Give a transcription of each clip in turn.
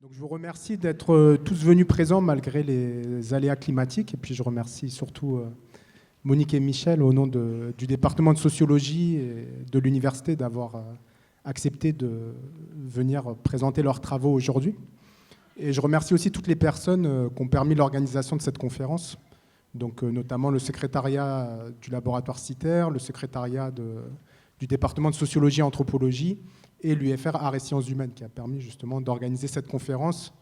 Donc, je vous remercie d'être tous venus présents malgré les aléas climatiques. Et puis je remercie surtout Monique et Michel au nom du département de sociologie et de l'université d'avoir accepté de venir présenter leurs travaux aujourd'hui. Et je remercie aussi toutes les personnes qui ont permis l'organisation de cette conférence, donc notamment le secrétariat du laboratoire CITER, le secrétariat du département de sociologie et anthropologie, et l'UFR Arts et Sciences Humaines, qui a permis justement d'organiser cette conférence,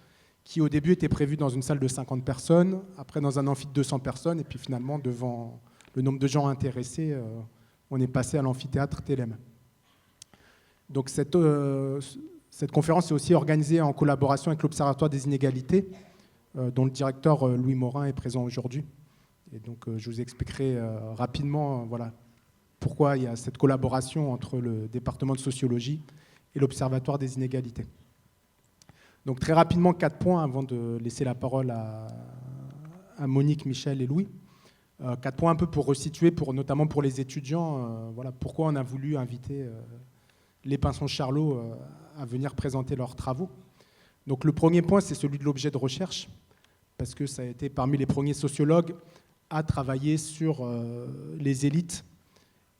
qui au début était prévue dans une salle de 50 personnes, après dans un amphi de 200 personnes, et puis finalement, devant le nombre de gens intéressés, on est passé à l'amphithéâtre Télème. Donc cette conférence est aussi organisée en collaboration avec l'Observatoire des inégalités, dont le directeur Louis Morin est présent aujourd'hui. Et donc je vous expliquerai rapidement pourquoi il y a cette collaboration entre le département de sociologie et l'Observatoire des inégalités. Donc très rapidement, 4 points avant de laisser la parole à Monique, Michel et Louis. 4 points un peu pour resituer, notamment pour les étudiants, pourquoi on a voulu inviter les Pinson-Charlot à venir présenter leurs travaux. Donc le premier point, c'est celui de l'objet de recherche, parce que ça a été parmi les premiers sociologues à travailler sur les élites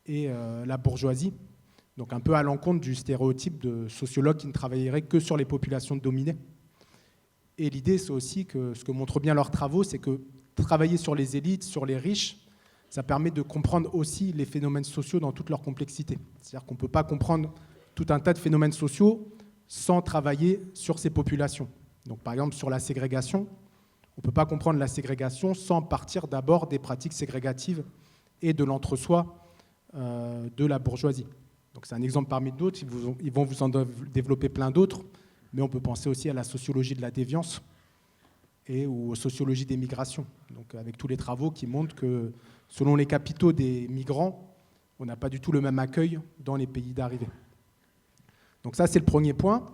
et la bourgeoisie, donc un peu à l'encontre du stéréotype de sociologue qui ne travaillerait que sur les populations dominées. Et l'idée, c'est aussi que ce que montrent bien leurs travaux, c'est que travailler sur les élites, sur les riches, ça permet de comprendre aussi les phénomènes sociaux dans toute leur complexité. C'est-à-dire qu'on ne peut pas comprendre tout un tas de phénomènes sociaux sans travailler sur ces populations. Donc par exemple, sur la ségrégation, on ne peut pas comprendre la ségrégation sans partir d'abord des pratiques ségrégatives et de l'entre-soi de la bourgeoisie. Donc c'est un exemple parmi d'autres, ils vont vous en développer plein d'autres, mais on peut penser aussi à la sociologie de la déviance ou aux sociologies des migrations, donc avec tous les travaux qui montrent que selon les capitaux des migrants, on n'a pas du tout le même accueil dans les pays d'arrivée. Donc ça, c'est le premier point.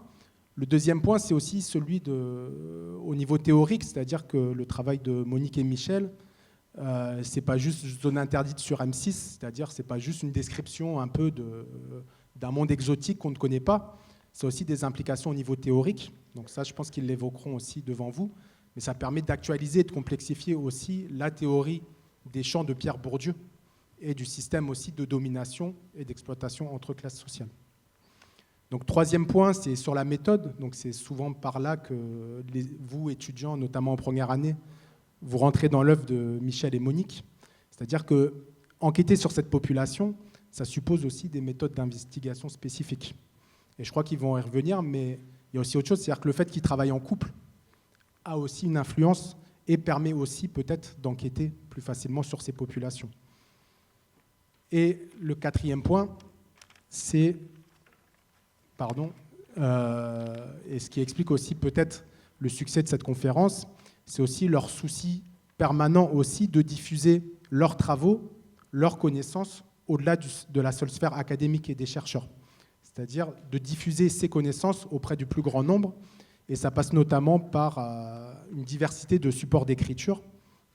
Le deuxième point, c'est aussi celui au niveau théorique, c'est-à-dire que le travail de Monique et Michel, c'est pas juste zone interdite sur M6, c'est-à-dire c'est pas juste une description un peu d'un monde exotique qu'on ne connaît pas, c'est aussi des implications au niveau théorique. Donc ça, je pense qu'ils l'évoqueront aussi devant vous, mais ça permet d'actualiser et de complexifier aussi la théorie des champs de Pierre Bourdieu et du système aussi de domination et d'exploitation entre classes sociales. Donc troisième point, c'est sur la méthode. Donc c'est souvent par là que vous, étudiants, notamment en première année, vous rentrez dans l'œuvre de Michel et Monique. C'est-à-dire qu'enquêter sur cette population, ça suppose aussi des méthodes d'investigation spécifiques. Et je crois qu'ils vont y revenir, mais il y a aussi autre chose, c'est-à-dire que le fait qu'ils travaillent en couple a aussi une influence et permet aussi peut-être d'enquêter plus facilement sur ces populations. Et le quatrième point, c'est... et ce qui explique aussi peut-être le succès de cette conférence, c'est aussi leur souci permanent aussi de diffuser leurs travaux, leurs connaissances au-delà de la seule sphère académique et des chercheurs. C'est-à-dire de diffuser ces connaissances auprès du plus grand nombre. Et ça passe notamment par une diversité de supports d'écriture,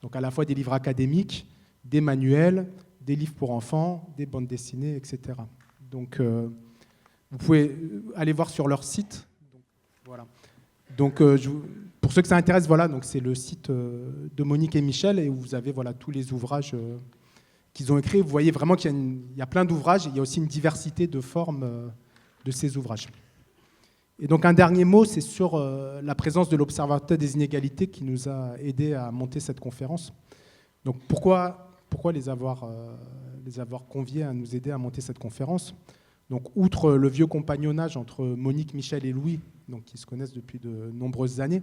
donc à la fois des livres académiques, des manuels, des livres pour enfants, des bandes dessinées, etc. Donc vous pouvez aller voir sur leur site. Voilà. Donc, pour ceux que ça intéresse, donc c'est le site de Monique et Michel, et où vous avez tous les ouvrages qu'ils ont écrits. Vous voyez vraiment qu'il y a plein d'ouvrages, et il y a aussi une diversité de formes de ces ouvrages. Et donc un dernier mot, c'est sur la présence de l'Observatoire des inégalités qui nous a aidés à monter cette conférence. Donc pourquoi les avoir conviés à nous aider à monter cette conférence ? Donc, outre le vieux compagnonnage entre Monique, Michel et Louis, donc, qui se connaissent depuis de nombreuses années,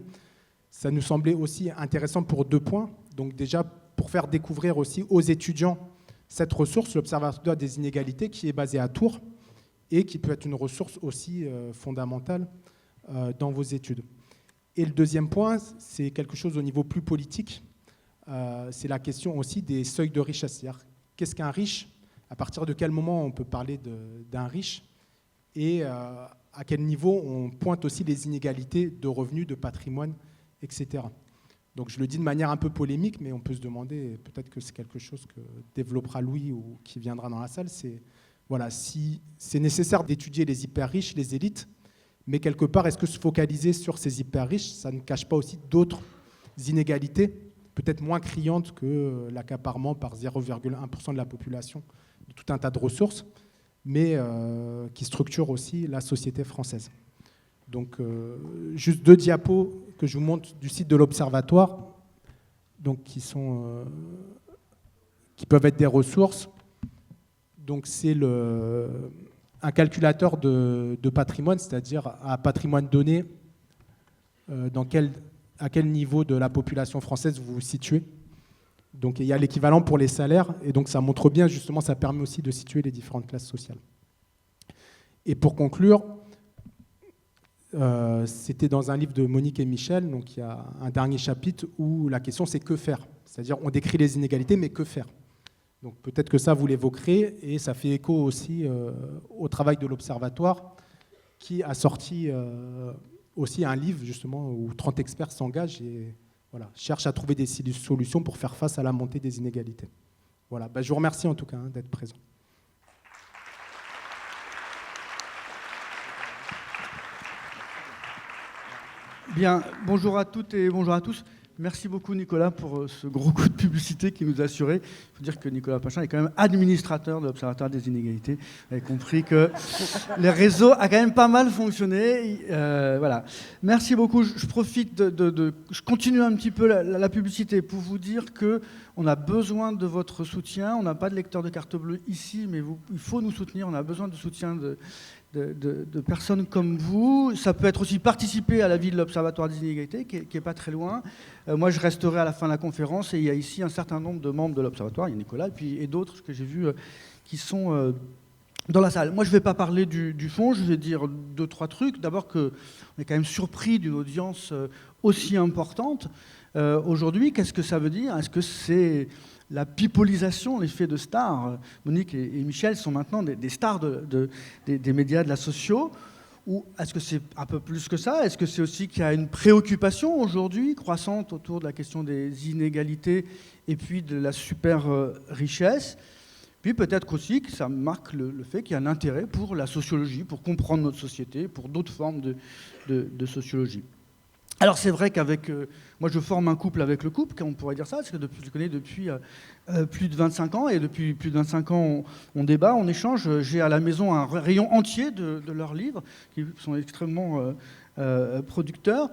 ça nous semblait aussi intéressant pour 2 points. Donc déjà, pour faire découvrir aussi aux étudiants cette ressource, l'Observatoire des inégalités, qui est basé à Tours et qui peut être une ressource aussi fondamentale dans vos études. Et le deuxième point, c'est quelque chose au niveau plus politique. C'est la question aussi des seuils de richesse. C'est-à-dire, qu'est-ce qu'un riche ? À partir de quel moment on peut parler d'un riche et à quel niveau on pointe aussi les inégalités de revenus, de patrimoine, etc. Donc je le dis de manière un peu polémique, mais on peut se demander, peut-être que c'est quelque chose que développera Louis ou qui viendra dans la salle, c'est si c'est nécessaire d'étudier les hyper riches, les élites, Mais quelque part, est-ce que se focaliser sur ces hyper riches, ça ne cache pas aussi d'autres inégalités, peut-être moins criantes que l'accaparement par 0,1% de la population de tout un tas de ressources, mais qui structurent aussi la société française. Donc, juste 2 diapos que je vous montre du site de l'Observatoire, donc qui peuvent être des ressources. Donc, c'est un calculateur de patrimoine, c'est-à-dire un patrimoine donné, à quel niveau de la population française vous vous situez. Donc il y a l'équivalent pour les salaires, et donc ça montre bien, justement, ça permet aussi de situer les différentes classes sociales. Et pour conclure, c'était dans un livre de Monique et Michel, donc il y a un dernier chapitre où la question c'est que faire. C'est-à-dire on décrit les inégalités, mais que faire? Donc peut-être que ça, vous l'évoquerez, et ça fait écho aussi au travail de l'Observatoire, qui a sorti aussi un livre, justement, où 30 experts s'engagent et voilà, cherchent à trouver des solutions pour faire face à la montée des inégalités. Voilà, je vous remercie en tout cas d'être présent. Bien, bonjour à toutes et bonjour à tous. Merci beaucoup Nicolas pour ce gros coup de publicité qui nous a assuré. Il faut dire que Nicolas Pachin est quand même administrateur de l'Observatoire des inégalités. Vous avez compris que le réseau a quand même pas mal fonctionné. Voilà. Merci beaucoup. Je profite je continue un petit peu la publicité pour vous dire qu'on a besoin de votre soutien. On n'a pas de lecteur de carte bleue ici, mais il faut nous soutenir. On a besoin de soutien de personnes comme vous. Ça peut être aussi participer à la vie de l'Observatoire des inégalités, qui n'est pas très loin. Moi, je resterai à la fin de la conférence, et il y a ici un certain nombre de membres de l'Observatoire, il y a Nicolas, et d'autres que j'ai vus qui sont dans la salle. Moi, je ne vais pas parler du fond, je vais dire 2-3 trucs. D'abord qu'on est quand même surpris d'une audience aussi importante. Aujourd'hui, qu'est-ce que ça veut dire? Est-ce que c'est la pipolisation, l'effet de stars? Monique et Michel sont maintenant des stars des médias, de la socio. Ou est-ce que c'est un peu plus que ça? Est-ce que c'est aussi qu'il y a une préoccupation aujourd'hui croissante autour de la question des inégalités et puis de la super richesse? Puis peut-être aussi que ça marque le fait qu'il y a un intérêt pour la sociologie, pour comprendre notre société, pour d'autres formes de sociologie. Alors c'est vrai qu'avec... moi je forme un couple avec le couple, on pourrait dire ça, parce que je le connais depuis plus de 25 ans, et depuis plus de 25 ans on débat, on échange. J'ai à la maison un rayon entier de leurs livres, qui sont extrêmement producteurs.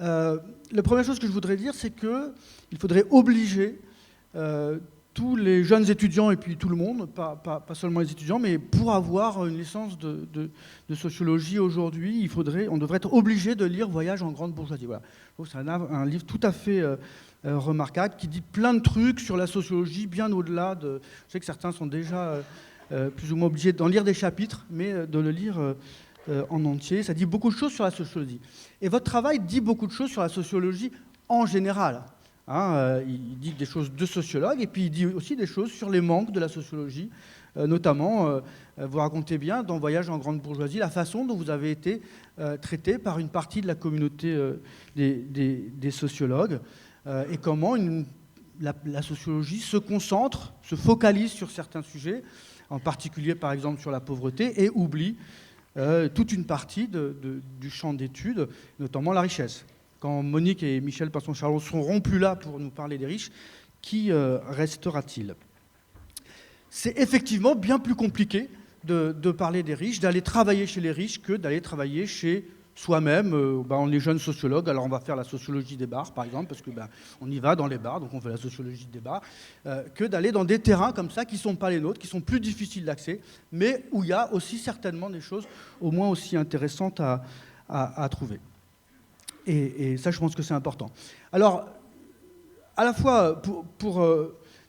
La première chose que je voudrais dire, c'est qu'il faudrait obliger tous les jeunes étudiants, et puis tout le monde, pas seulement les étudiants, mais pour avoir une licence de sociologie aujourd'hui, on devrait être obligé de lire Voyage en grande bourgeoisie. Voilà. C'est un livre tout à fait remarquable, qui dit plein de trucs sur la sociologie, bien au-delà de... Je sais que certains sont déjà plus ou moins obligés d'en lire des chapitres, mais de le lire en entier. Ça dit beaucoup de choses sur la sociologie. Et votre travail dit beaucoup de choses sur la sociologie en général. Il dit des choses de sociologue, et puis il dit aussi des choses sur les manques de la sociologie, notamment, vous racontez bien dans Voyage en grande bourgeoisie la façon dont vous avez été traité par une partie de la communauté des sociologues, et comment la sociologie se concentre, se focalise sur certains sujets, en particulier par exemple sur la pauvreté, et oublie toute une partie du champ d'études, notamment la richesse. Quand Monique et Michel Pinson-Charlot ne seront plus là pour nous parler des riches, qui restera-t-il? C'est effectivement bien plus compliqué de parler des riches, d'aller travailler chez les riches, que d'aller travailler chez soi-même. On est jeunes sociologues, alors on va faire la sociologie des bars, par exemple, parce que on y va dans les bars, donc on fait la sociologie des bars, que d'aller dans des terrains comme ça qui ne sont pas les nôtres, qui sont plus difficiles d'accès, mais où il y a aussi certainement des choses au moins aussi intéressantes à trouver. Et ça, je pense que c'est important. Alors, à la fois, pour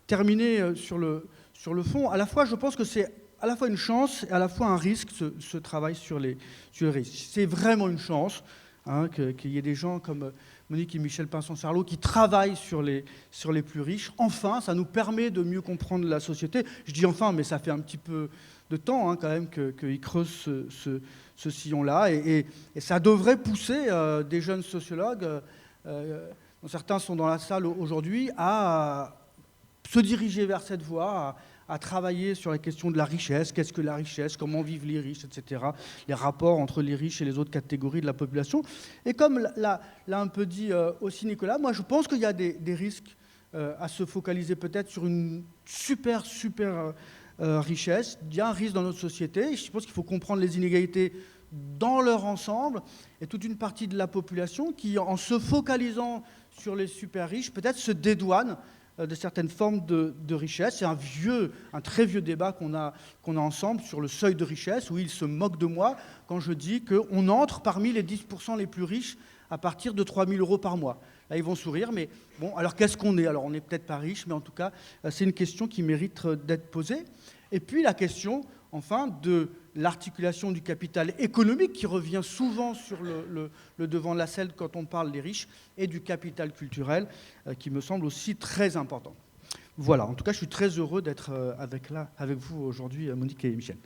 terminer sur le fond, à la fois, je pense que c'est à la fois une chance et à la fois un risque, ce travail sur les risques. C'est vraiment une chance qu'il y ait des gens comme Monique et Michel Pinson-Charlot qui travaillent sur les plus riches. Enfin, ça nous permet de mieux comprendre la société. Je dis enfin, mais ça fait un petit peu de temps quand même qu'ils creusent ce sillon-là. Et ça devrait pousser des jeunes sociologues, dont certains sont dans la salle aujourd'hui, à se diriger vers cette voie, à travailler sur la question de la richesse, qu'est-ce que la richesse, comment vivent les riches, etc., les rapports entre les riches et les autres catégories de la population. Et comme l'a un peu dit aussi Nicolas, moi je pense qu'il y a des risques à se focaliser peut-être sur une super richesse. Il y a un risque dans notre société. Je pense qu'il faut comprendre les inégalités dans leur ensemble, et toute une partie de la population qui, en se focalisant sur les super riches, peut-être se dédouane de certaines formes de richesse. C'est un très vieux débat qu'on a ensemble sur le seuil de richesse, où ils se moquent de moi quand je dis qu'on entre parmi les 10% les plus riches à partir de 3 000 € par mois. Là, ils vont sourire, mais bon, alors qu'est-ce qu'on est? Alors, on n'est peut-être pas riche, mais en tout cas, c'est une question qui mérite d'être posée. Et puis, la question, enfin, de l'articulation du capital économique, qui revient souvent sur le devant de la scène quand on parle des riches, et du capital culturel, qui me semble aussi très important. Voilà, en tout cas, je suis très heureux d'être avec vous aujourd'hui, Monique et Michel.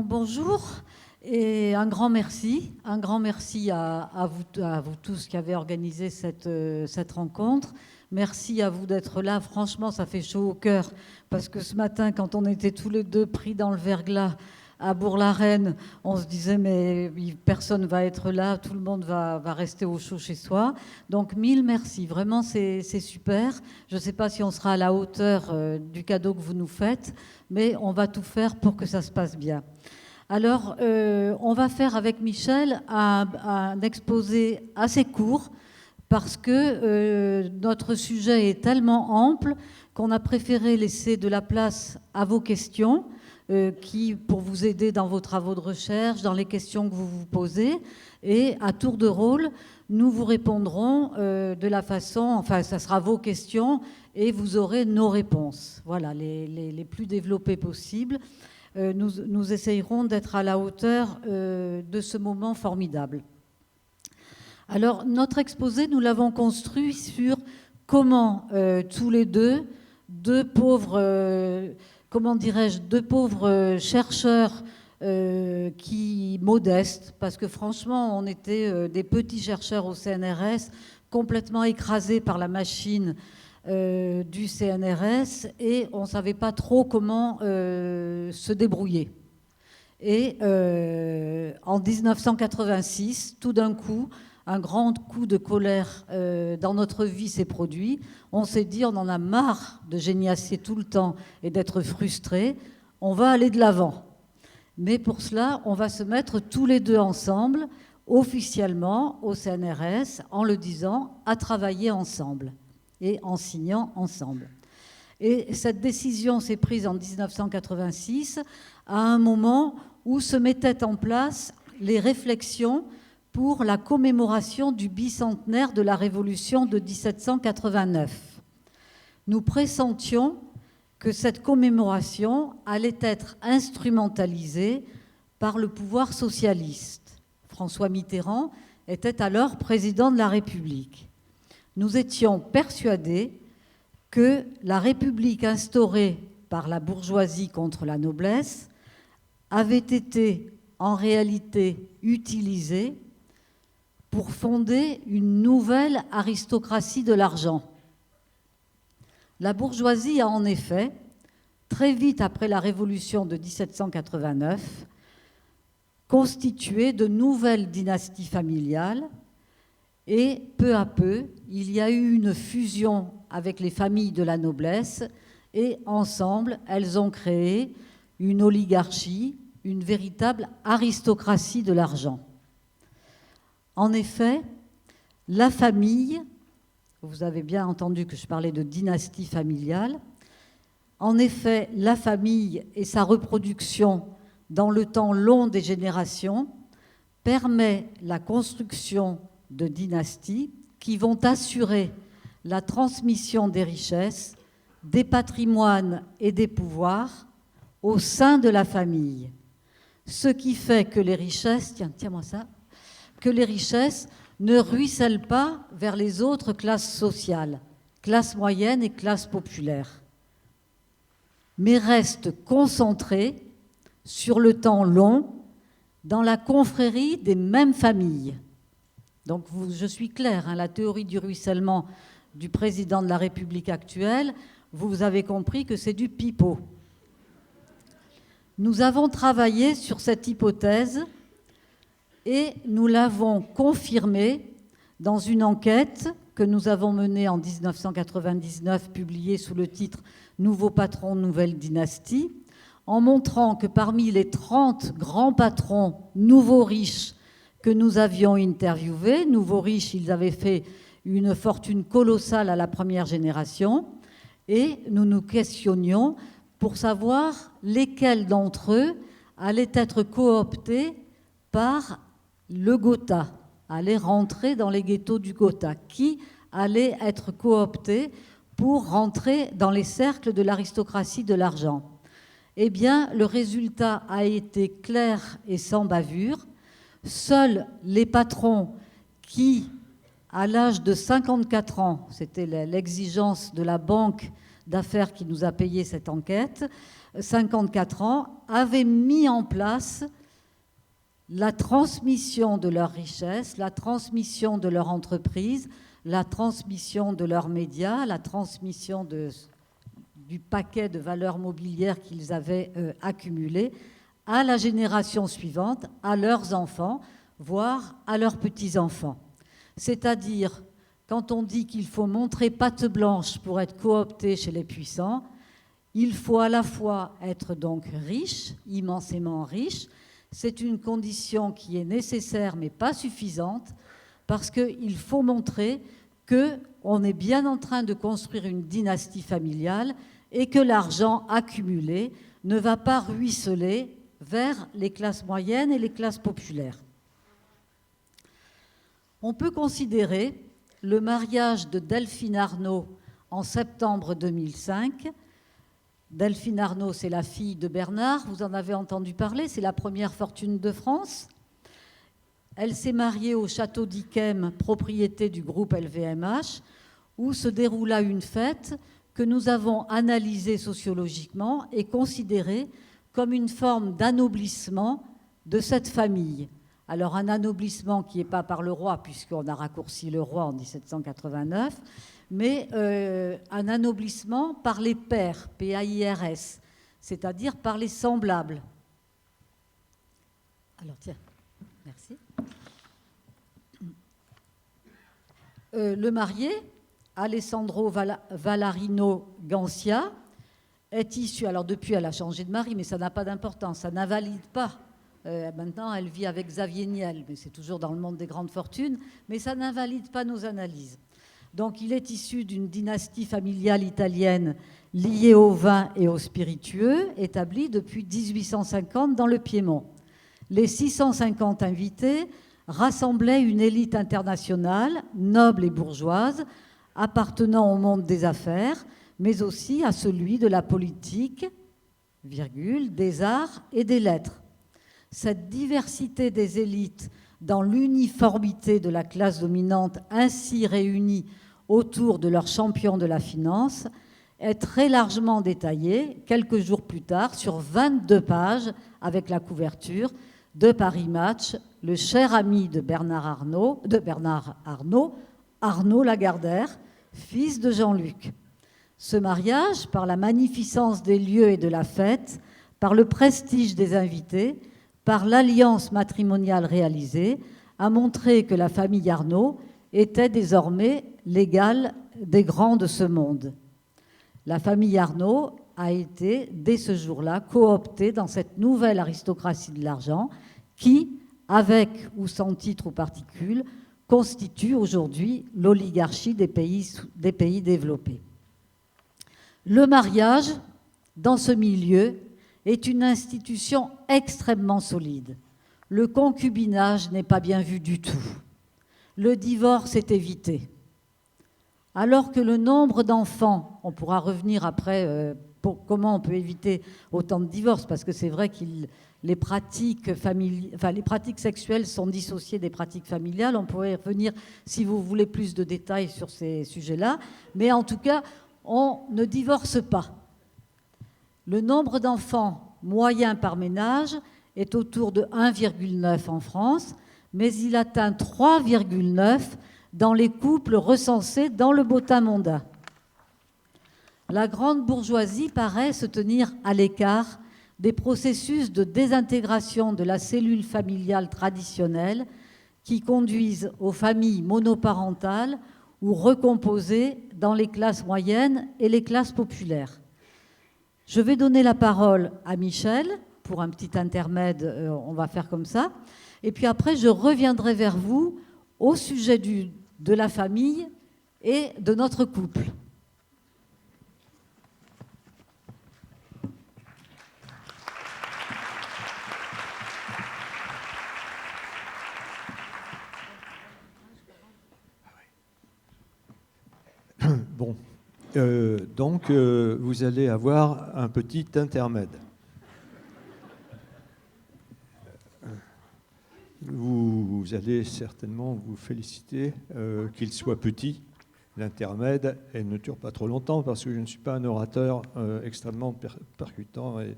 Bonjour et un grand merci à vous tous qui avez organisé cette rencontre. Merci à vous d'être là. Franchement, ça fait chaud au cœur parce que ce matin, quand on était tous les deux pris dans le verglas à Bourg-la-Reine, on se disait mais personne ne va être là, tout le monde va rester au chaud chez soi. Donc 1000 merci, vraiment c'est super. Je ne sais pas si on sera à la hauteur du cadeau que vous nous faites, mais on va tout faire pour que ça se passe bien. Alors on va faire avec Michel un exposé assez court parce que notre sujet est tellement ample qu'on a préféré laisser de la place à vos questions. Qui, pour vous aider dans vos travaux de recherche, dans les questions que vous vous posez. Et à tour de rôle, nous vous répondrons de la façon, enfin, ça sera vos questions et vous aurez nos réponses. Voilà, les plus développées possibles. Nous essayerons d'être à la hauteur de ce moment formidable. Alors, notre exposé, nous l'avons construit sur comment tous les deux pauvres... comment dirais-je, deux pauvres chercheurs qui modestes, parce que franchement, on était des petits chercheurs au CNRS, complètement écrasés par la machine du CNRS, et on ne savait pas trop comment se débrouiller. Et en 1986, tout d'un coup, un grand coup de colère dans notre vie s'est produit. On s'est dit, on en a marre de géniasser tout le temps et d'être frustré. On va aller de l'avant. Mais pour cela, on va se mettre tous les deux ensemble, officiellement, au CNRS, en le disant, à travailler ensemble et en signant ensemble. Et cette décision s'est prise en 1986, à un moment où se mettaient en place les réflexions pour la commémoration du bicentenaire de la Révolution de 1789. Nous pressentions que cette commémoration allait être instrumentalisée par le pouvoir socialiste. François Mitterrand était alors président de la République. Nous étions persuadés que la République instaurée par la bourgeoisie contre la noblesse avait été en réalité utilisée pour fonder une nouvelle aristocratie de l'argent. La bourgeoisie a en effet, très vite après la Révolution de 1789, constitué de nouvelles dynasties familiales et peu à peu, il y a eu une fusion avec les familles de la noblesse et ensemble, elles ont créé une oligarchie, une véritable aristocratie de l'argent. En effet, la famille, vous avez bien entendu que je parlais de dynastie familiale, en effet, la famille et sa reproduction dans le temps long des générations permet la construction de dynasties qui vont assurer la transmission des richesses, des patrimoines et des pouvoirs au sein de la famille. Ce qui fait que les richesses, tiens-moi ça, que les richesses ne ruissellent pas vers les autres classes sociales, classe moyenne et classe populaire, mais restent concentrées sur le temps long dans la confrérie des mêmes familles. Donc je suis claire, hein, la théorie du ruissellement du président de la République actuelle, vous avez compris que c'est du pipeau. Nous avons travaillé sur cette hypothèse et nous l'avons confirmée dans une enquête que nous avons menée en 1999, publiée sous le titre « Nouveaux patrons, nouvelle dynastie », en montrant que parmi les 30 grands patrons nouveaux riches que nous avions interviewés, nouveaux riches, ils avaient fait une fortune colossale à la première génération, et nous nous questionnions pour savoir lesquels d'entre eux allaient être cooptés par le Gotha, allaient rentrer dans les ghettos du Gotha, qui allait être coopté pour rentrer dans les cercles de l'aristocratie de l'argent. Eh bien, le résultat a été clair et sans bavure. Seuls les patrons qui, à l'âge de 54 ans, c'était l'exigence de la banque d'affaires qui nous a payé cette enquête, 54 ans, avaient mis en place la transmission de leurs richesses, la transmission de leur entreprise, la transmission de leurs médias, la transmission du paquet de valeurs mobilières qu'ils avaient accumulées à la génération suivante, à leurs enfants, voire à leurs petits-enfants. C'est-à-dire, quand on dit qu'il faut montrer patte blanche pour être coopté chez les puissants, il faut à la fois être donc riche, immensément riche. C'est une condition qui est nécessaire mais pas suffisante, parce qu'il faut montrer qu'on est bien en train de construire une dynastie familiale et que l'argent accumulé ne va pas ruisseler vers les classes moyennes et les classes populaires. On peut considérer le mariage de Delphine Arnault en septembre 2005. Delphine Arnault, c'est la fille de Bernard, vous en avez entendu parler, c'est la première fortune de France. Elle s'est mariée au château d'Yquem, propriété du groupe LVMH, où se déroula une fête que nous avons analysée sociologiquement et considérée comme une forme d'anoblissement de cette famille. Alors un anoblissement qui n'est pas par le roi, puisqu'on a raccourci le roi en 1789, mais un anoblissement par les pairs, P-A-I-R-S, c'est-à-dire par les semblables. Alors tiens, merci. Le marié, Alessandro Valarino Gancia, est issu, alors depuis elle a changé de mari, mais ça n'a pas d'importance, ça n'invalide pas. Maintenant elle vit avec Xavier Niel, mais c'est toujours dans le monde des grandes fortunes, mais ça n'invalide pas nos analyses. Donc il est issu d'une dynastie familiale italienne liée au vin et aux spiritueux, établie depuis 1850 dans le Piémont. Les 650 invités rassemblaient une élite internationale, noble et bourgeoise, appartenant au monde des affaires, mais aussi à celui de la politique, des arts et des lettres. Cette diversité des élites dans l'uniformité de la classe dominante ainsi réunie autour de leur champion de la finance est très largement détaillée quelques jours plus tard sur 22 pages avec la couverture de Paris Match, le cher ami de Bernard Arnault, Arnaud Lagardère, fils de Jean-Luc. Ce mariage, par la magnificence des lieux et de la fête, par le prestige des invités, par l'alliance matrimoniale réalisée, a montré que la famille Arnault était désormais l'égale des grands de ce monde. La famille Arnault a été, dès ce jour-là, cooptée dans cette nouvelle aristocratie de l'argent qui, avec ou sans titre ou particule, constitue aujourd'hui l'oligarchie des pays développés. Le mariage, dans ce milieu, est une institution extrêmement solide. Le concubinage n'est pas bien vu du tout. Le divorce est évité. Alors que le nombre d'enfants, on pourra revenir après pour comment on peut éviter autant de divorces, parce que c'est vrai que les pratiques sexuelles sont dissociées des pratiques familiales. On pourrait revenir, si vous voulez, plus de détails sur ces sujets-là. Mais en tout cas, on ne divorce pas. Le nombre d'enfants moyen par ménage est autour de 1,9 en France, mais il atteint 3,9 dans les couples recensés dans le Bottin mondain. La grande bourgeoisie paraît se tenir à l'écart des processus de désintégration de la cellule familiale traditionnelle qui conduisent aux familles monoparentales ou recomposées dans les classes moyennes et les classes populaires. Je vais donner la parole à Michel pour un petit intermède, on va faire comme ça. Et puis après, je reviendrai vers vous au sujet de la famille et de notre couple. Bon, donc vous allez avoir un petit intermède. Vous allez certainement vous féliciter qu'il soit petit, l'intermède, et ne dure pas trop longtemps parce que je ne suis pas un orateur extrêmement percutant et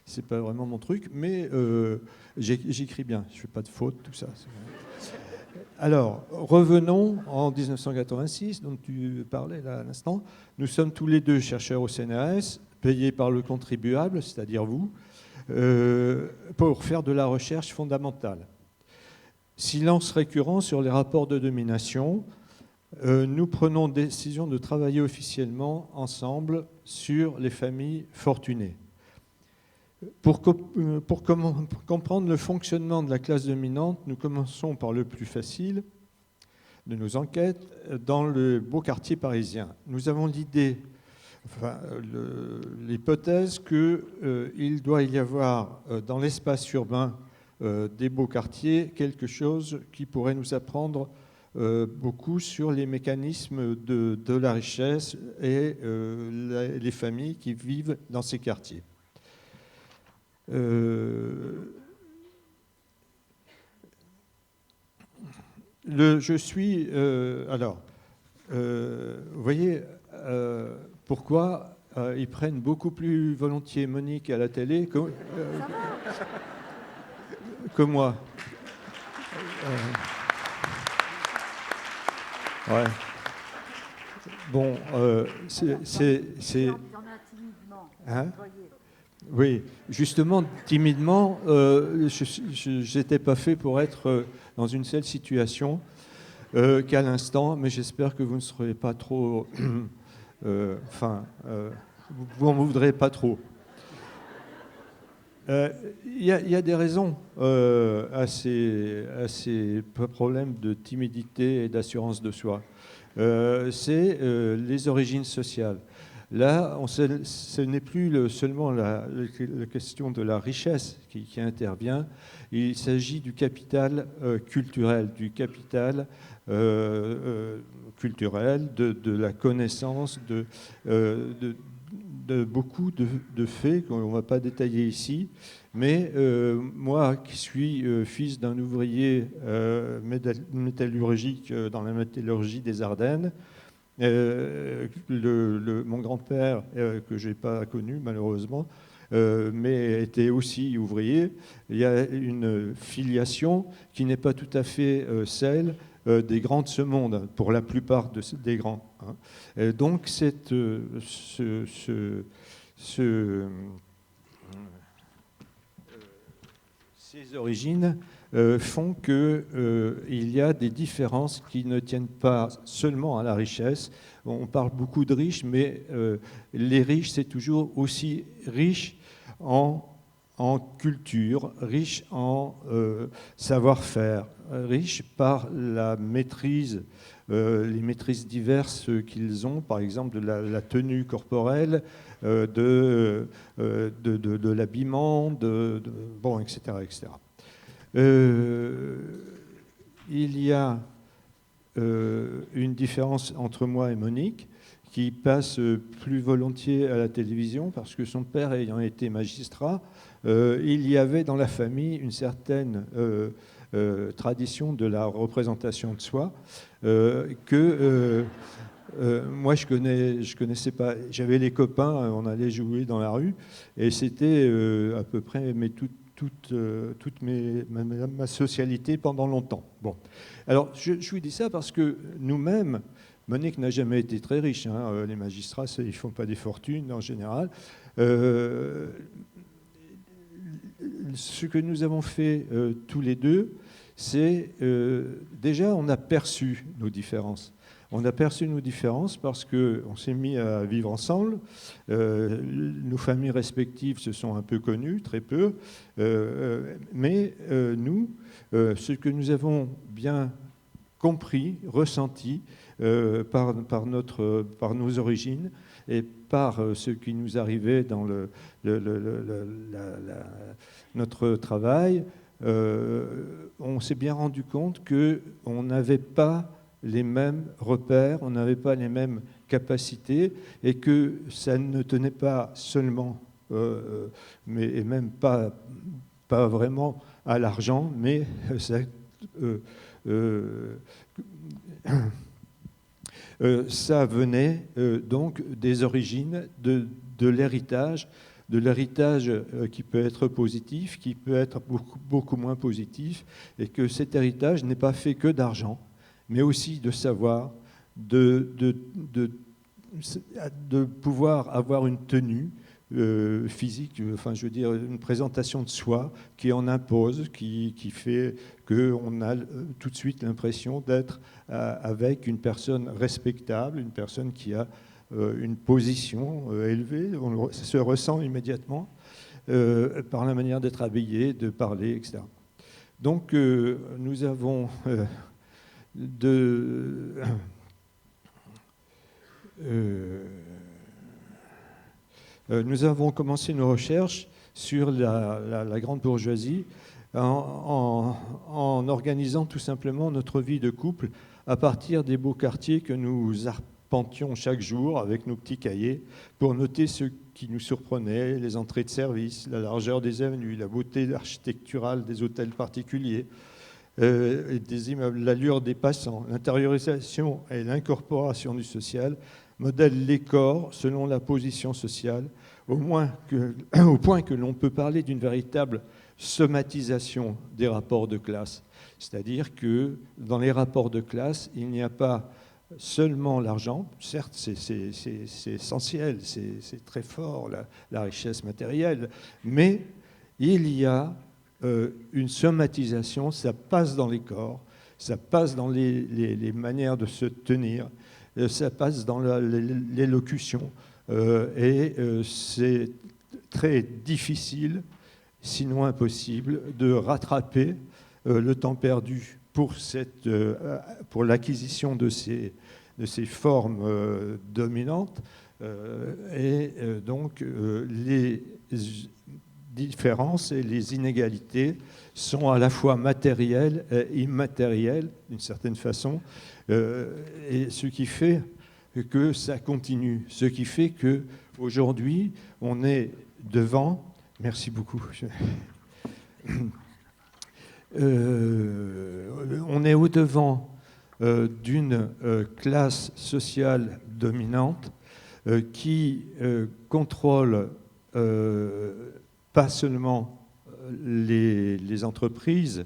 c'est pas vraiment mon truc, mais j'écris bien, je fais pas de fautes, tout ça. Alors, revenons en 1986, dont tu parlais là à l'instant. Nous sommes tous les deux chercheurs au CNRS, payés par le contribuable, c'est-à-dire vous, pour faire de la recherche fondamentale. Silence récurrent sur les rapports de domination. Nous prenons décision de travailler officiellement ensemble sur les familles fortunées. Pour comprendre le fonctionnement de la classe dominante, nous commençons par le plus facile de nos enquêtes dans le beau quartier parisien. Nous avons l'hypothèse qu'il doit y avoir dans l'espace urbain des beaux quartiers quelque chose qui pourrait nous apprendre beaucoup sur les mécanismes de la richesse et les familles qui vivent dans ces quartiers. Vous voyez pourquoi ils prennent beaucoup plus volontiers Monique à la télé que moi. Ouais. Bon, c'est. Hein? Oui, justement, timidement, je n'étais pas fait pour être dans une telle situation qu'à l'instant, mais j'espère que vous ne serez pas trop... vous n'en voudrez pas trop. Il y a des raisons à ces problèmes de timidité et d'assurance de soi. C'est les origines sociales. Là, ce n'est plus seulement la question de la richesse qui intervient, il s'agit du capital culturel, de la connaissance, de beaucoup de faits qu'on ne va pas détailler ici. Mais moi, qui suis fils d'un ouvrier métallurgique dans la métallurgie des Ardennes, mon grand-père, que je n'ai pas connu malheureusement, mais était aussi ouvrier, il y a une filiation qui n'est pas tout à fait celle des grands de ce monde, pour la plupart des grands. Hein. Donc ces origines font qu'il y a des différences qui ne tiennent pas seulement à la richesse. On parle beaucoup de riches, mais les riches, c'est toujours aussi riche en culture, riche en savoir-faire, riche par la maîtrise, les maîtrises diverses qu'ils ont, par exemple de la tenue corporelle, de l'habillement, bon, etc., etc. Il y a une différence entre moi et Monique, qui passe plus volontiers à la télévision, parce que son père ayant été magistrat, il y avait dans la famille une certaine tradition de la représentation de soi que moi je connaissais pas. J'avais les copains, on allait jouer dans la rue, et c'était à peu près ma socialité pendant longtemps. Bon. Alors, je vous dis ça parce que nous-mêmes, Monique n'a jamais été très riche. Hein. Les magistrats, ils ne font pas des fortunes en général. Ce que nous avons fait tous les deux, c'est déjà, on a perçu nos différences. On a perçu nos différences parce qu'on s'est mis à vivre ensemble. Nos familles respectives se sont un peu connues, très peu. Mais nous, ce que nous avons bien compris, ressenti par nos origines et par ce qui nous arrivait dans notre travail, on s'est bien rendu compte qu'on n'avait pas les mêmes repères, on n'avait pas les mêmes capacités et que ça ne tenait pas seulement, et même pas vraiment à l'argent, mais ça venait donc des origines, de l'héritage, qui peut être positif, qui peut être beaucoup moins positif, et que cet héritage n'est pas fait que d'argent, mais aussi de savoir, de pouvoir avoir une tenue physique, enfin je veux dire une présentation de soi qui en impose, qui fait qu'on a tout de suite l'impression d'être avec une personne respectable, une personne qui a une position élevée, ça se ressent immédiatement par la manière d'être habillé, de parler, etc. Donc nous avons nous avons commencé nos recherches sur la grande bourgeoisie en organisant tout simplement notre vie de couple à partir des beaux quartiers que nous arpentions chaque jour avec nos petits cahiers pour noter ce qui nous surprenait, les entrées de service, la largeur des avenues, la beauté architecturale des hôtels particuliers, des immeubles, l'allure des passants, l'intériorisation et l'incorporation du social, modèle les corps selon la position sociale, au point que l'on peut parler d'une véritable somatisation des rapports de classe. C'est-à-dire que dans les rapports de classe, il n'y a pas seulement l'argent, certes c'est essentiel, c'est très fort, la richesse matérielle, mais il y a une somatisation, ça passe dans les corps, ça passe dans les manières de se tenir, ça passe dans l'élocution, et c'est très difficile, sinon impossible, de rattraper le temps perdu pour l'acquisition de ces formes dominantes, et donc les différences et les inégalités sont à la fois matérielles et immatérielles, d'une certaine façon, et ce qui fait que ça continue, ce qui fait qu'aujourd'hui, on est devant... Merci beaucoup. On est au-devant d'une classe sociale dominante qui contrôle pas seulement les entreprises,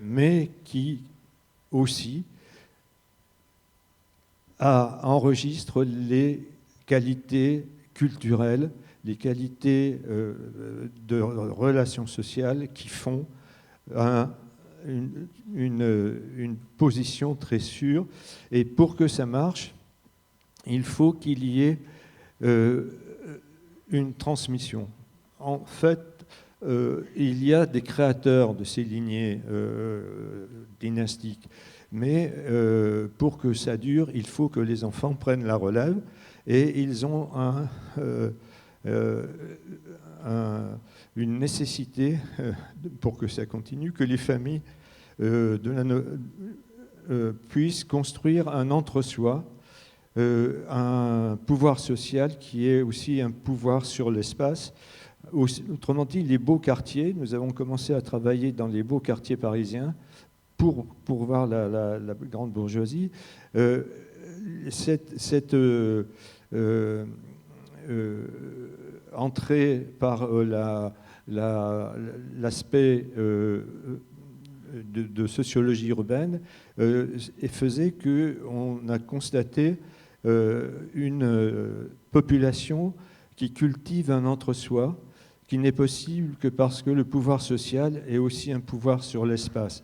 mais qui aussi enregistre les qualités culturelles, les qualités de relations sociales qui font une position très sûre. Et pour que ça marche, il faut qu'il y ait une transmission. En fait, il y a des créateurs de ces lignées dynastiques, mais pour que ça dure, il faut que les enfants prennent la relève, et ils ont une nécessité, pour que ça continue, que les familles puissent construire un entre-soi, un pouvoir social qui est aussi un pouvoir sur l'espace. Autrement dit, les beaux quartiers, nous avons commencé à travailler dans les beaux quartiers parisiens pour voir la grande bourgeoisie. Cette entrée par l'aspect de sociologie urbaine et faisait qu'on a constaté une population qui cultive un entre-soi qui n'est possible que parce que le pouvoir social est aussi un pouvoir sur l'espace.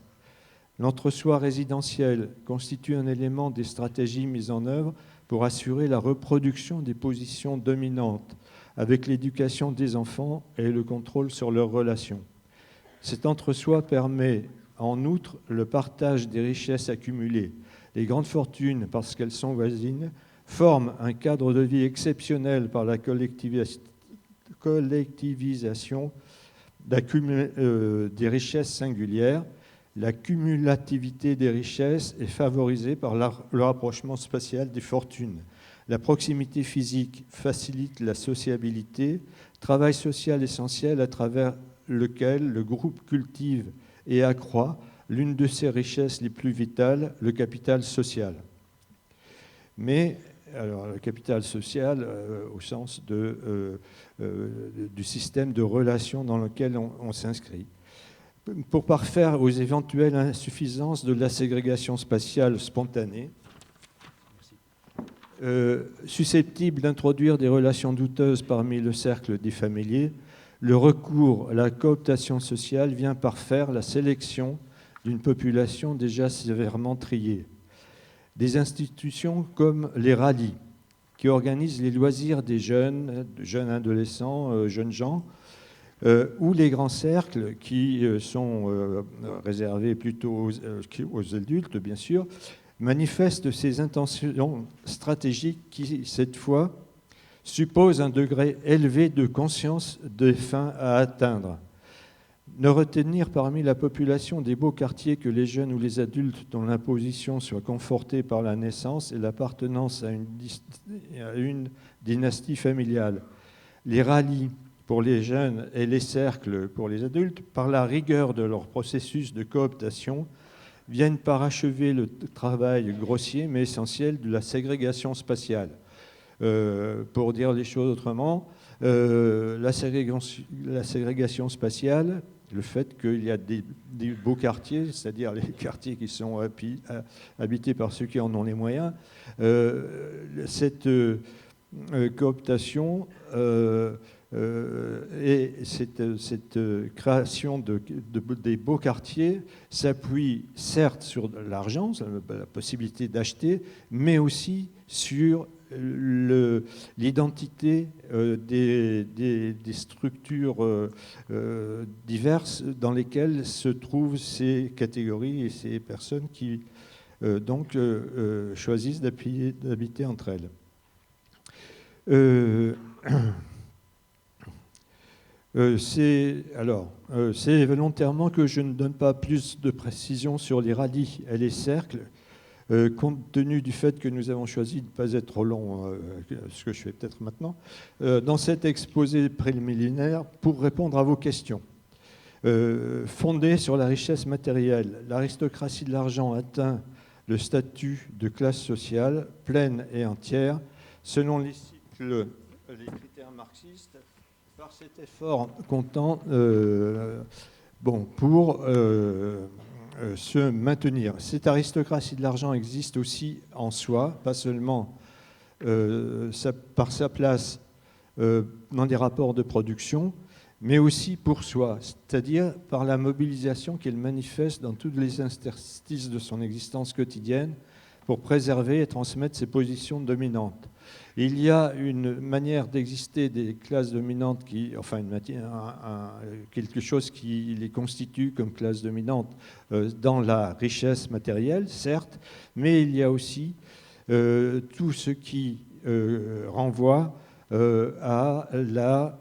L'entre-soi résidentiel constitue un élément des stratégies mises en œuvre pour assurer la reproduction des positions dominantes avec l'éducation des enfants et le contrôle sur leurs relations. Cet entre-soi permet en outre le partage des richesses accumulées. Les grandes fortunes, parce qu'elles sont voisines, forment un cadre de vie exceptionnel par la collectivisation des richesses singulières. La cumulativité des richesses est favorisée par le rapprochement spatial des fortunes. La proximité physique facilite la sociabilité, travail social essentiel à travers lequel le groupe cultive et accroît l'une de ses richesses les plus vitales, le capital social. Mais alors, le capital social au sens du système de relations dans lequel on s'inscrit. Pour parfaire aux éventuelles insuffisances de la ségrégation spatiale spontanée, susceptible d'introduire des relations douteuses parmi le cercle des familiers, le recours à la cooptation sociale vient parfaire la sélection d'une population déjà sévèrement triée. Des institutions comme les rallyes, qui organisent les loisirs des jeunes adolescents, jeunes gens, ou les grands cercles qui sont réservés plutôt aux adultes, bien sûr, manifestent ces intentions stratégiques qui, cette fois, supposent un degré élevé de conscience des fins à atteindre. Ne retenir parmi la population des beaux quartiers que les jeunes ou les adultes dont l'imposition soit confortée par la naissance et l'appartenance à une dynastie familiale. Les rallyes pour les jeunes et les cercles pour les adultes, par la rigueur de leur processus de cooptation, viennent parachever le travail grossier mais essentiel de la ségrégation spatiale. Pour dire les choses autrement, la ségrégation spatiale, le fait qu'il y a des beaux quartiers, c'est-à-dire les quartiers qui sont habités par ceux qui en ont les moyens, cette cooptation et cette création des beaux quartiers s'appuie certes sur l'argent, la possibilité d'acheter, mais aussi sur l'identité des structures diverses dans lesquelles se trouvent ces catégories et ces personnes qui donc choisissent d'habiter entre elles. C'est volontairement que je ne donne pas plus de précisions sur les rallyes et les cercles, compte tenu du fait que nous avons choisi de ne pas être trop long, ce que je fais peut-être maintenant, dans cet exposé préliminaire pour répondre à vos questions. Fondé sur la richesse matérielle, l'aristocratie de l'argent atteint le statut de classe sociale pleine et entière, selon les critères marxistes, par cet effort comptant pour se maintenir. Cette aristocratie de l'argent existe aussi en soi, pas seulement par sa place dans des rapports de production, mais aussi pour soi, c'est-à-dire par la mobilisation qu'elle manifeste dans tous les interstices de son existence quotidienne pour préserver et transmettre ses positions dominantes. Il y a une manière d'exister des classes dominantes, quelque chose qui les constitue comme classe dominante dans la richesse matérielle, certes, mais il y a aussi tout ce qui renvoie à la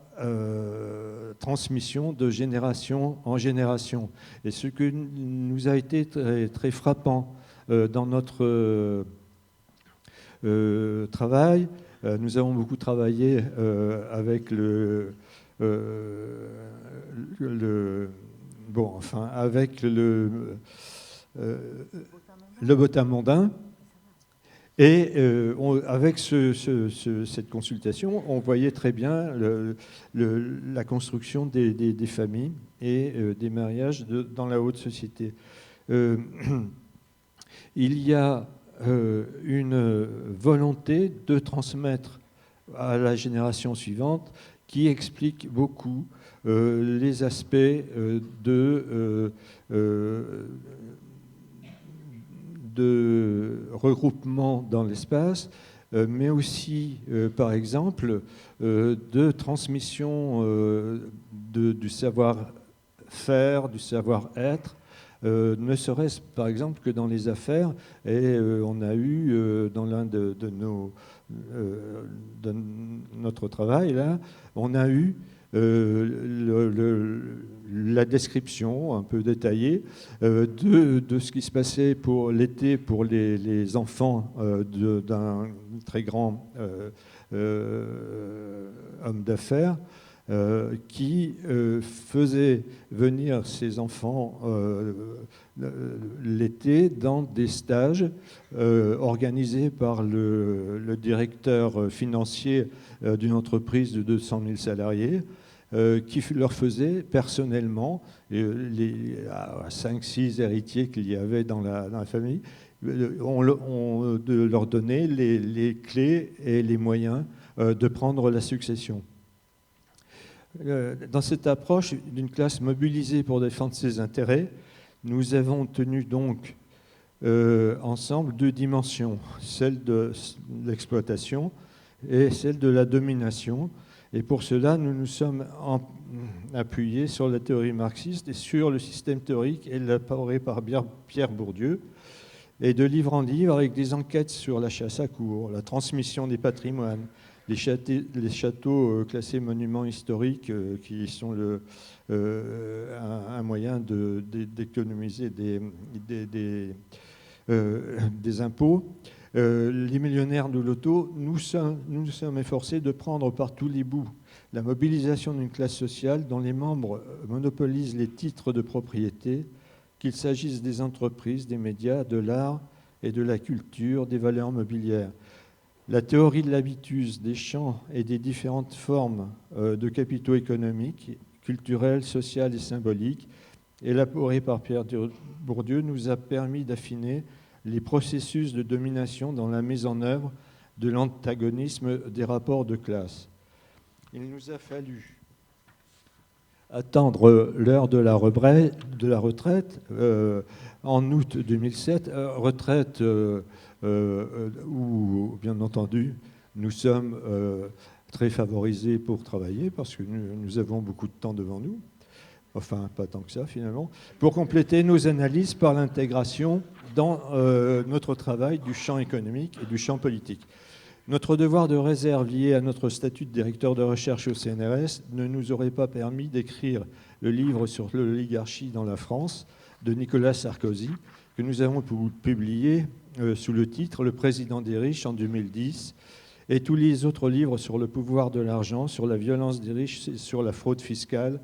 transmission de génération en génération. Et ce que nous a été très, très frappant dans notre travail, nous avons beaucoup travaillé avec le botamondain Et avec cette consultation, on voyait très bien la construction des familles et des mariages dans la haute société. Il y a une volonté de transmettre à la génération suivante qui explique beaucoup les aspects de regroupement dans l'espace, mais aussi, par exemple, de transmission du savoir-faire, du savoir-être, ne serait-ce par exemple que dans les affaires. Et on a eu dans l'un de notre travail, là, on a eu la description un peu détaillée de ce qui se passait pour l'été pour les enfants d'un très grand homme d'affaires qui faisait venir ses enfants l'été dans des stages organisés par le directeur financier d'une entreprise de 200 000 salariés, qui leur faisait personnellement, les 5-6 héritiers qu'il y avait dans la famille, de leur donner les clés et les moyens de prendre la succession. Dans cette approche d'une classe mobilisée pour défendre ses intérêts, nous avons tenu donc ensemble deux dimensions, celle de l'exploitation et celle de la domination. Et pour cela, nous nous sommes appuyés sur la théorie marxiste et sur le système théorique élaboré par Pierre Bourdieu. Et de livre en livre, avec des enquêtes sur la chasse à courre, la transmission des patrimoines, les châteaux classés monuments historiques qui sont un moyen d'économiser des impôts. Les millionnaires de l'auto, nous sommes efforcés de prendre par tous les bouts la mobilisation d'une classe sociale dont les membres monopolisent les titres de propriété, qu'il s'agisse des entreprises, des médias, de l'art et de la culture, des valeurs mobilières. La théorie de l'habitus des champs et des différentes formes de capitaux économiques, culturels, sociaux et symboliques, élaborée par Pierre Bourdieu, nous a permis d'affiner les processus de domination dans la mise en œuvre de l'antagonisme des rapports de classe. Il nous a fallu attendre l'heure de la retraite en août 2007, retraite où, bien entendu, nous sommes très favorisés pour travailler parce que nous avons beaucoup de temps devant nous, enfin pas tant que ça finalement, pour compléter nos analyses par l'intégration dans notre travail du champ économique et du champ politique. Notre devoir de réserve lié à notre statut de directeur de recherche au CNRS ne nous aurait pas permis d'écrire le livre sur l'oligarchie dans la France de Nicolas Sarkozy, que nous avons publié sous le titre « Le président des riches » en 2010, et tous les autres livres sur le pouvoir de l'argent, sur la violence des riches, sur la fraude fiscale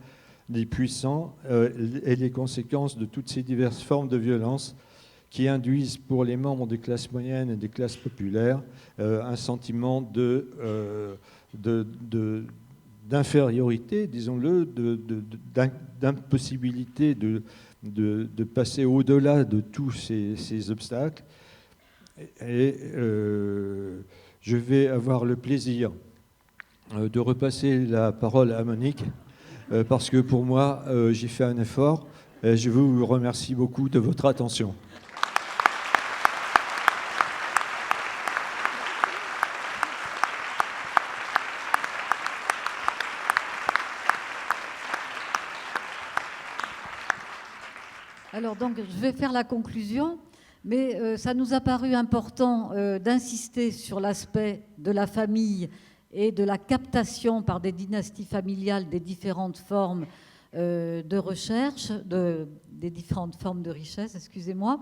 des puissants et les conséquences de toutes ces diverses formes de violence qui induisent pour les membres des classes moyennes et des classes populaires un sentiment d'infériorité, disons-le, d'impossibilité de passer au-delà de tous ces obstacles. Et je vais avoir le plaisir de repasser la parole à Monique, parce que pour moi, j'ai fait un effort. Et je vous remercie beaucoup de votre attention. Alors donc, je vais faire la conclusion, mais ça nous a paru important d'insister sur l'aspect de la famille et de la captation par des dynasties familiales des différentes formes de recherche, des différentes formes de richesse, excusez-moi,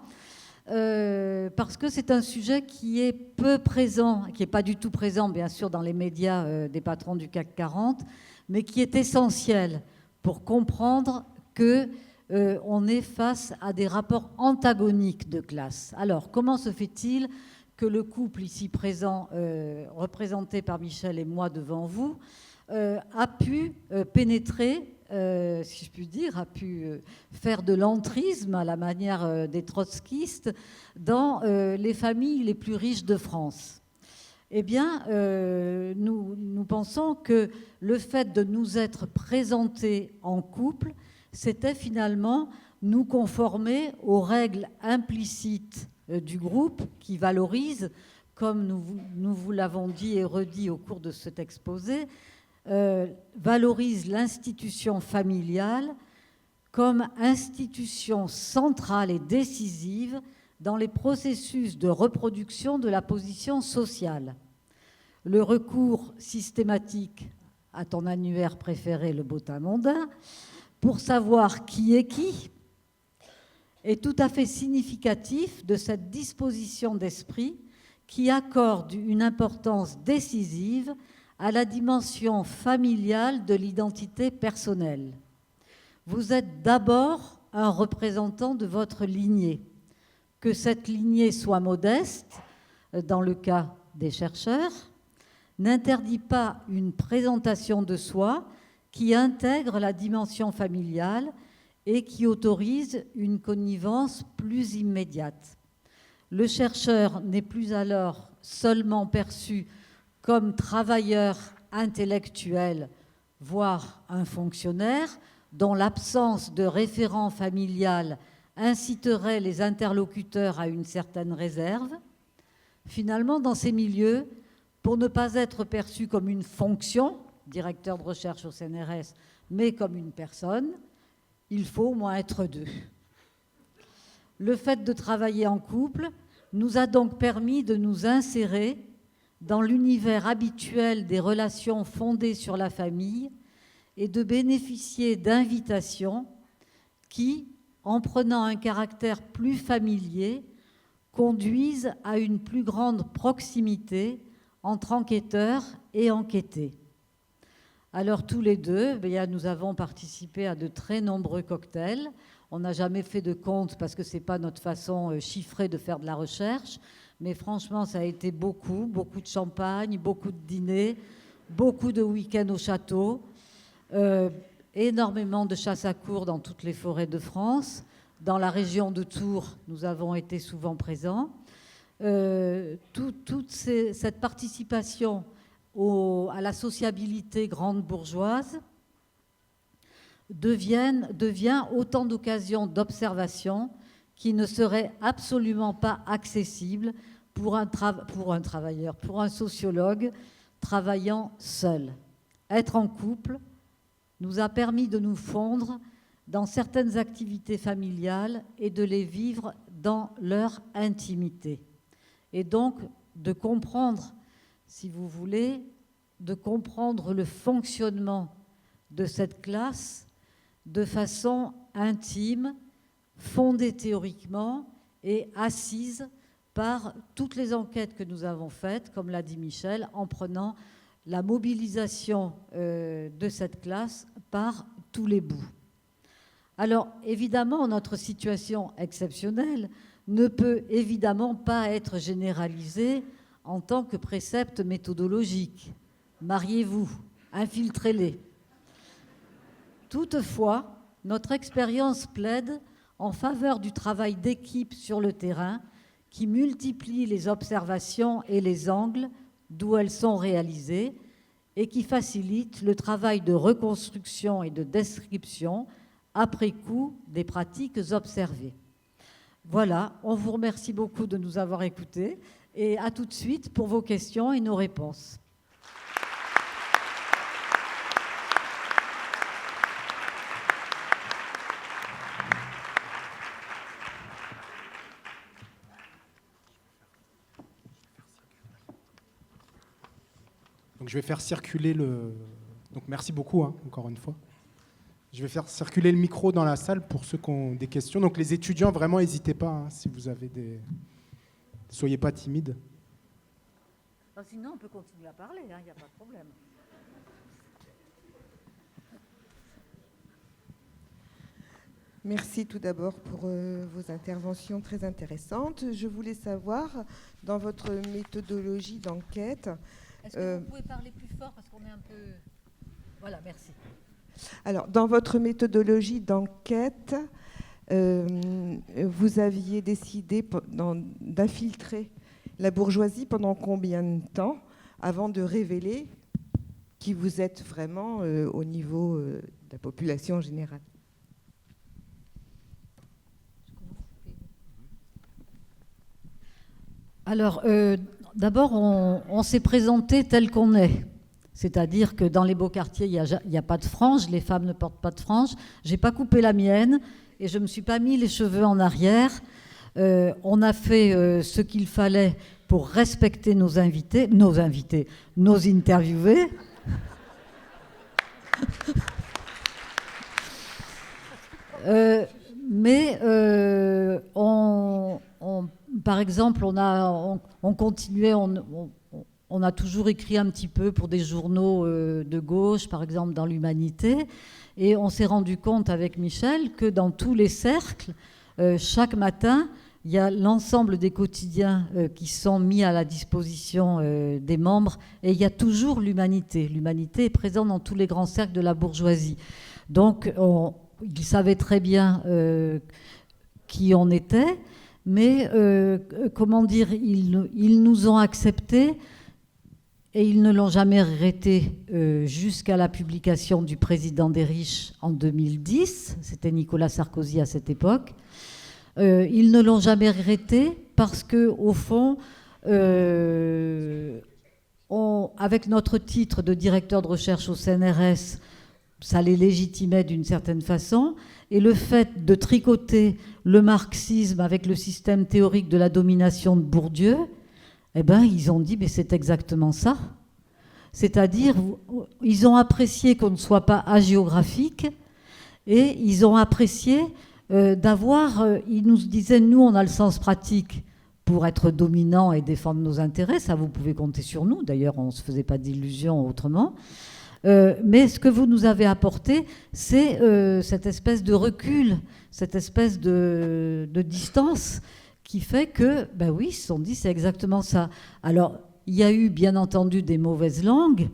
parce que c'est un sujet qui est peu présent, qui n'est pas du tout présent, bien sûr, dans les médias des patrons du CAC 40, mais qui est essentiel pour comprendre que on est face à des rapports antagoniques de classe. Alors, comment se fait-il que le couple ici présent, représenté par Michel et moi devant vous, a pu pénétrer, si je puis dire, a pu faire de l'entrisme à la manière des trotskistes dans les familles les plus riches de France. Eh bien, nous pensons que le fait de nous être présentés en couple, c'était finalement nous conformer aux règles implicites du groupe qui valorise, comme nous vous l'avons dit et redit au cours de cet exposé, valorise l'institution familiale comme institution centrale et décisive dans les processus de reproduction de la position sociale. Le recours systématique à ton annuaire préféré, le bottin mondain, pour savoir qui est qui, est tout à fait significatif de cette disposition d'esprit qui accorde une importance décisive à la dimension familiale de l'identité personnelle. Vous êtes d'abord un représentant de votre lignée. Que cette lignée soit modeste, dans le cas des chercheurs, n'interdit pas une présentation de soi qui intègre la dimension familiale et qui autorise une connivence plus immédiate. Le chercheur n'est plus alors seulement perçu comme travailleur intellectuel, voire un fonctionnaire, dont l'absence de référent familial inciterait les interlocuteurs à une certaine réserve. Finalement, dans ces milieux, pour ne pas être perçu comme une fonction, directeur de recherche au CNRS, mais comme une personne, il faut au moins être deux. Le fait de travailler en couple nous a donc permis de nous insérer dans l'univers habituel des relations fondées sur la famille et de bénéficier d'invitations qui, en prenant un caractère plus familier, conduisent à une plus grande proximité entre enquêteurs et enquêtés. Alors tous les deux, nous avons participé à de très nombreux cocktails. On n'a jamais fait de compte parce que ce n'est pas notre façon chiffrée de faire de la recherche. Mais franchement, ça a été beaucoup de champagne, beaucoup de dîners, beaucoup de week-ends au château, énormément de chasse à courre dans toutes les forêts de France. Dans la région de Tours, nous avons été souvent présents. Cette participation à la sociabilité grande bourgeoise devient autant d'occasions d'observation qui ne seraient absolument pas accessibles pour un travailleur, pour un sociologue travaillant seul. Être en couple nous a permis de nous fondre dans certaines activités familiales et de les vivre dans leur intimité. Et donc de comprendre, si vous voulez, de comprendre le fonctionnement de cette classe de façon intime, fondée théoriquement et assise par toutes les enquêtes que nous avons faites, comme l'a dit Michel, en prenant la mobilisation de cette classe par tous les bouts. Alors, évidemment, notre situation exceptionnelle ne peut évidemment pas être généralisée en tant que précepte méthodologique. Mariez-vous, infiltrez-les. Toutefois, notre expérience plaide en faveur du travail d'équipe sur le terrain qui multiplie les observations et les angles d'où elles sont réalisées et qui facilite le travail de reconstruction et de description après coup des pratiques observées. Voilà, on vous remercie beaucoup de nous avoir écoutés et à tout de suite pour vos questions et nos réponses. Donc je vais faire circuler Donc merci beaucoup, encore une fois. Je vais faire circuler le micro dans la salle pour ceux qui ont des questions. Donc les étudiants, vraiment, n'hésitez pas, si vous avez des... Soyez pas timides. Sinon, on peut continuer à parler, il n'y a pas de problème. Merci tout d'abord pour vos interventions très intéressantes. Je voulais savoir, dans votre méthodologie d'enquête... Est-ce que vous pouvez parler plus fort parce qu'on est un peu... Voilà, merci. Alors, dans votre méthodologie d'enquête, vous aviez décidé d'infiltrer la bourgeoisie pendant combien de temps avant de révéler qui vous êtes vraiment au niveau de la population en général? Alors, d'abord, on s'est présenté tel qu'on est. C'est-à-dire que dans les beaux quartiers, il n'y a pas de frange, les femmes ne portent pas de frange. Je n'ai pas coupé la mienne et je ne me suis pas mis les cheveux en arrière. On a fait ce qu'il fallait pour respecter nos interviewés. Mais par exemple, on continuait, on a toujours écrit un petit peu pour des journaux de gauche, par exemple dans l'Humanité, et on s'est rendu compte avec Michel que dans tous les cercles, chaque matin, il y a l'ensemble des quotidiens qui sont mis à la disposition des membres, et il y a toujours l'Humanité. L'Humanité est présente dans tous les grands cercles de la bourgeoisie. Donc, ils savaient très bien qui on était, mais comment dire, ils nous ont acceptés et ils ne l'ont jamais regretté jusqu'à la publication du Président des riches en 2010. C'était Nicolas Sarkozy à cette époque. Ils ne l'ont jamais regretté parce que, au fond, avec notre titre de directeur de recherche au CNRS, ça les légitimait d'une certaine façon. Et le fait de tricoter le marxisme avec le système théorique de la domination de Bourdieu, eh ben, ils ont dit, mais c'est exactement ça. C'est-à-dire, ils ont apprécié qu'on ne soit pas hagiographique et ils ont apprécié d'avoir, ils nous disaient, nous, on a le sens pratique pour être dominant et défendre nos intérêts. Ça, vous pouvez compter sur nous. D'ailleurs, on ne se faisait pas d'illusions autrement. Mais ce que vous nous avez apporté, c'est cette espèce de recul, cette espèce de distance qui fait que, ben oui, ils se sont dit, c'est exactement ça. Alors, il y a eu, bien entendu, des mauvaises langues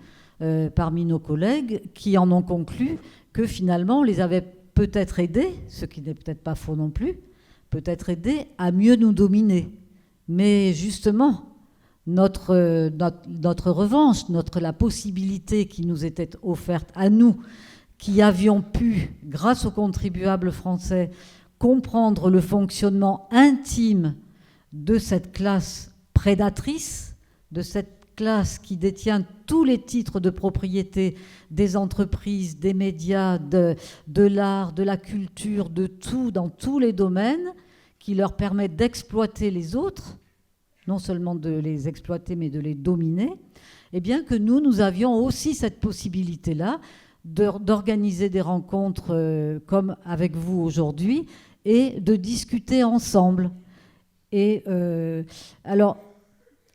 parmi nos collègues qui en ont conclu que, finalement, on les avait peut-être aidés, ce qui n'est peut-être pas faux non plus, peut-être aidés à mieux nous dominer. Mais justement, notre revanche, la possibilité qui nous était offerte à nous, qui avions pu, grâce aux contribuables français, comprendre le fonctionnement intime de cette classe prédatrice, de cette classe qui détient tous les titres de propriété des entreprises, des médias, de l'art, de la culture, de tout, dans tous les domaines, qui leur permet d'exploiter les autres, non seulement de les exploiter, mais de les dominer, eh bien que nous avions aussi cette possibilité-là d'organiser des rencontres comme avec vous aujourd'hui et de discuter ensemble. Et alors,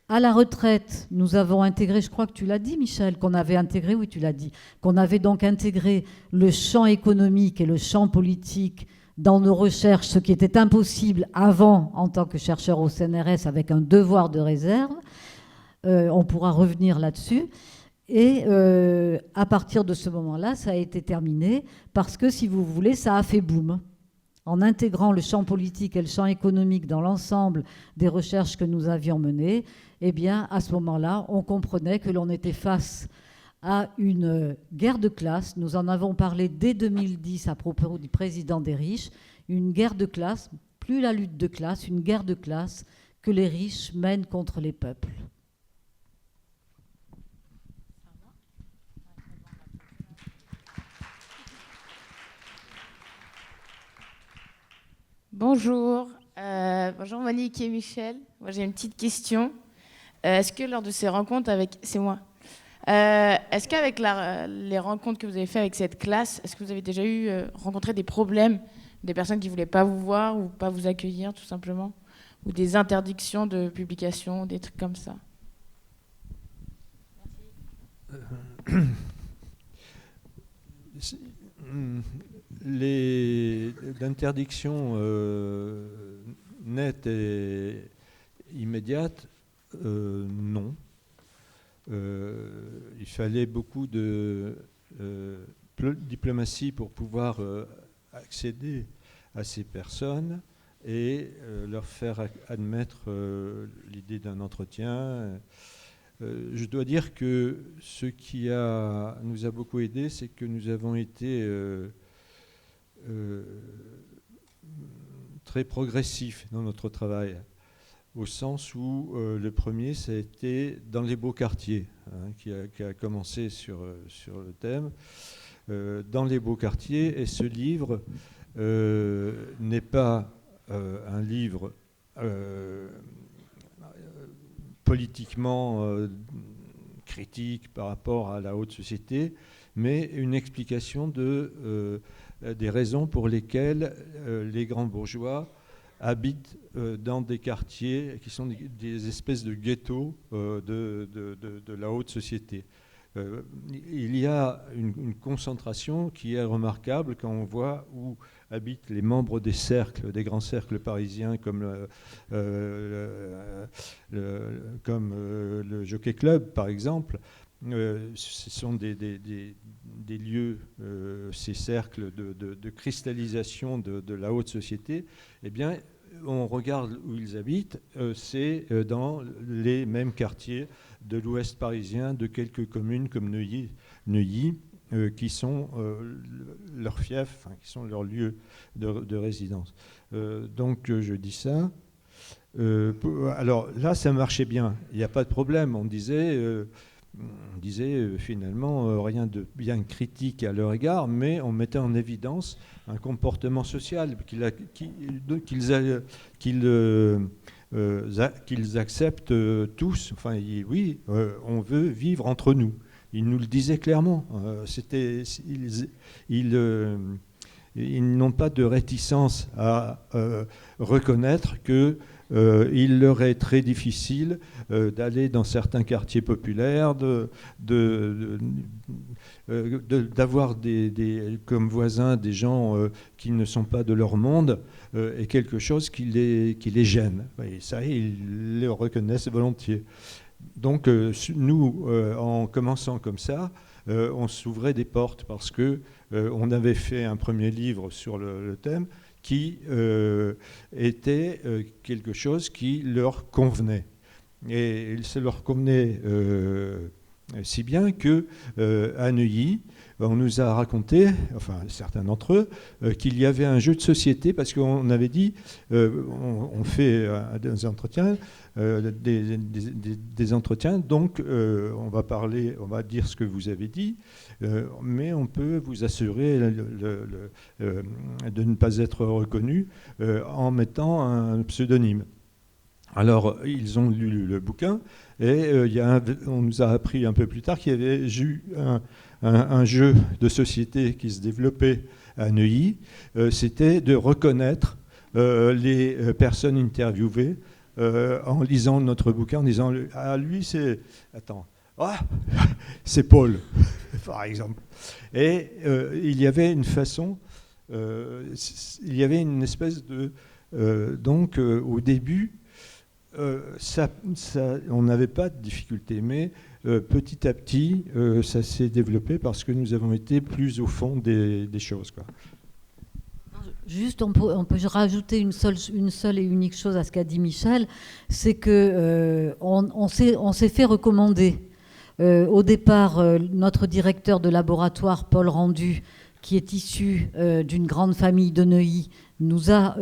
à la retraite, nous avons intégré, je crois que tu l'as dit, Michel, qu'on avait intégré, oui, tu l'as dit, qu'on avait donc intégré le champ économique et le champ politique dans nos recherches, ce qui était impossible avant en tant que chercheur au CNRS avec un devoir de réserve. On pourra revenir là-dessus. Et à partir de ce moment-là, ça a été terminé parce que, si vous voulez, ça a fait boum. En intégrant le champ politique et le champ économique dans l'ensemble des recherches que nous avions menées, eh bien, à ce moment-là, on comprenait que l'on était face à une guerre de classe. Nous en avons parlé dès 2010 à propos du président des riches. Une guerre de classe, plus la lutte de classe, une guerre de classe que les riches mènent contre les peuples. Bonjour, bonjour Monique et Michel. Moi j'ai une petite question. Est-ce que lors de ces rencontres avec... C'est moi. Est-ce qu'avec les rencontres que vous avez faites avec cette classe, est-ce que vous avez déjà rencontré des problèmes, des personnes qui ne voulaient pas vous voir ou pas vous accueillir tout simplement, ou des interdictions de publication, des trucs comme ça? D'interdiction nette et immédiate, non. Il fallait beaucoup de diplomatie pour pouvoir accéder à ces personnes et leur faire admettre l'idée d'un entretien. Je dois dire que ce qui nous a beaucoup aidé, c'est que nous avons été très progressifs dans notre travail, au sens où le premier, ça a été dans les beaux quartiers, qui a commencé sur le thème. Dans les beaux quartiers, et ce livre n'est pas un livre politiquement critique par rapport à la haute société, mais une explication des raisons pour lesquelles les grands bourgeois habitent dans des quartiers qui sont des espèces de ghettos de la haute société. Il y a une concentration qui est remarquable quand on voit où habitent les membres des grands cercles parisiens comme le Jockey Club, par exemple. Ce sont des lieux, ces cercles de cristallisation de la haute société. Eh bien, on regarde où ils habitent, c'est dans les mêmes quartiers de l'ouest parisien, de quelques communes comme Neuilly, qui sont leurs fiefs, qui sont leurs lieux de résidence. Donc je dis ça. Alors là, ça marchait bien, il n'y a pas de problème. On disait finalement rien de bien critique à leur égard, mais on mettait en évidence un comportement social qu'ils acceptent tous. Enfin, oui, on veut vivre entre nous. Ils nous le disaient clairement. Ils n'ont pas de réticence à reconnaître que il leur est très difficile d'aller dans certains quartiers populaires, d'avoir comme voisins des gens qui ne sont pas de leur monde, et quelque chose qui les gêne. Et ça, ils le reconnaissent volontiers. Donc nous, en commençant comme ça, on s'ouvrait des portes parce qu'on avait fait un premier livre sur le thème qui était quelque chose qui leur convenait. Et ça leur convenait si bien qu'à Neuilly, on nous a raconté, enfin certains d'entre eux, qu'il y avait un jeu de société, parce qu'on avait dit, on fait des entretiens, des entretiens, donc on va dire ce que vous avez dit, mais on peut vous assurer de ne pas être reconnu en mettant un pseudonyme. Alors, ils ont lu le bouquin et on nous a appris un peu plus tard qu'il y avait eu un jeu de société qui se développait à Neuilly. C'était de reconnaître les personnes interviewées en lisant notre bouquin, en disant « Ah, lui, c'est... Attends. Ah, c'est Paul, par exemple. » Et il y avait une façon... il y avait une espèce de... donc, au début... on n'avait pas de difficulté, mais petit à petit, ça s'est développé parce que nous avons été plus au fond des choses, quoi. Juste, on peut rajouter une seule et unique chose à ce qu'a dit Michel, c'est que on s'est fait recommander. Au départ, notre directeur de laboratoire, Paul Rendu, qui est issu d'une grande famille de Neuilly, nous a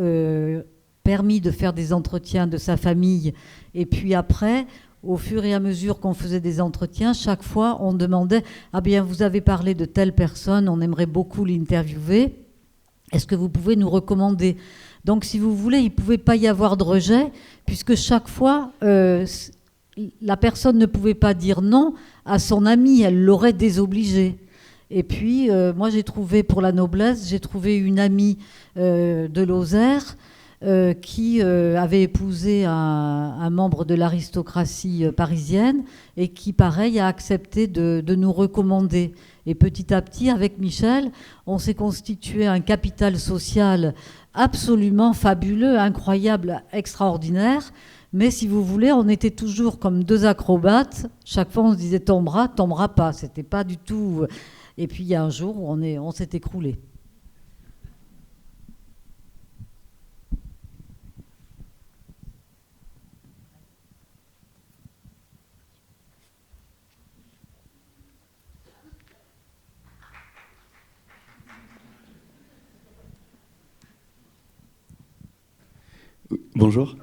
permis de faire des entretiens de sa famille. Et puis après, au fur et à mesure qu'on faisait des entretiens, chaque fois, on demandait « Ah bien, vous avez parlé de telle personne, on aimerait beaucoup l'interviewer. Est-ce que vous pouvez nous recommander ?» Donc, si vous voulez, il ne pouvait pas y avoir de rejet, puisque chaque fois, la personne ne pouvait pas dire non à son ami, elle l'aurait désobligé. Et puis, moi, j'ai trouvé, pour la noblesse, j'ai trouvé une amie de Lozère qui avait épousé un membre de l'aristocratie parisienne et qui, pareil, a accepté de nous recommander. Et petit à petit, avec Michel, on s'est constitué un capital social absolument fabuleux, incroyable, extraordinaire. Mais si vous voulez, on était toujours comme deux acrobates. Chaque fois, on se disait tombera pas. C'était pas du tout. Et puis il y a un jour où on s'est écroulé. Bonjour.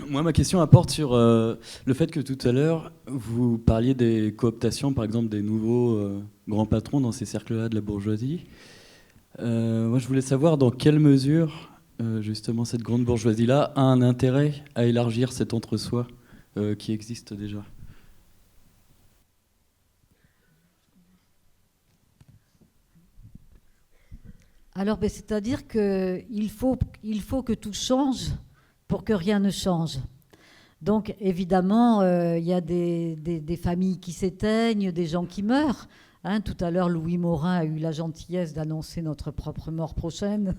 Moi, ma question apporte sur le fait que tout à l'heure, vous parliez des cooptations, par exemple, des nouveaux grands patrons dans ces cercles-là de la bourgeoisie. Moi, je voulais savoir dans quelle mesure, justement, cette grande bourgeoisie-là a un intérêt à élargir cet entre-soi qui existe déjà. Alors, c'est-à-dire qu'il faut que tout change pour que rien ne change. Donc, évidemment, il y a des familles qui s'éteignent, des gens qui meurent. Hein, tout à l'heure, Louis Morin a eu la gentillesse d'annoncer notre propre mort prochaine.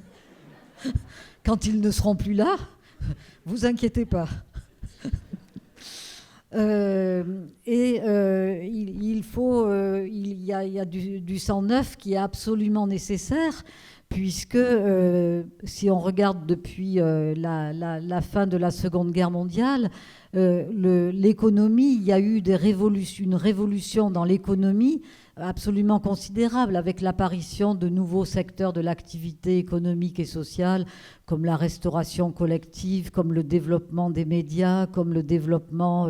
Quand ils ne seront plus là, vous inquiétez pas. Il y a du sang neuf qui est absolument nécessaire, puisque si on regarde depuis la fin de la Seconde Guerre mondiale, l'économie, il y a eu une révolution dans l'économie absolument considérable, avec l'apparition de nouveaux secteurs de l'activité économique et sociale, comme la restauration collective, comme le développement des médias, comme le développement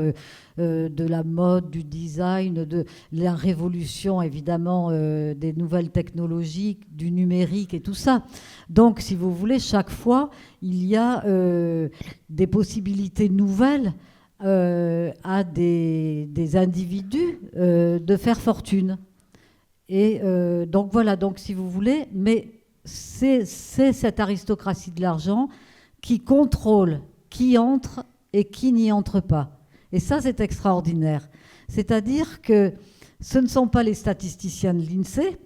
de la mode, du design, de la révolution évidemment des nouvelles technologies, du numérique et tout ça. Donc, si vous voulez, chaque fois, il y a des possibilités nouvelles à des individus de faire fortune. Et donc voilà, donc si vous voulez, mais c'est cette aristocratie de l'argent qui contrôle qui entre et qui n'y entre pas. Et ça, c'est extraordinaire. C'est-à-dire que ce ne sont pas les statisticiens de l'INSEE.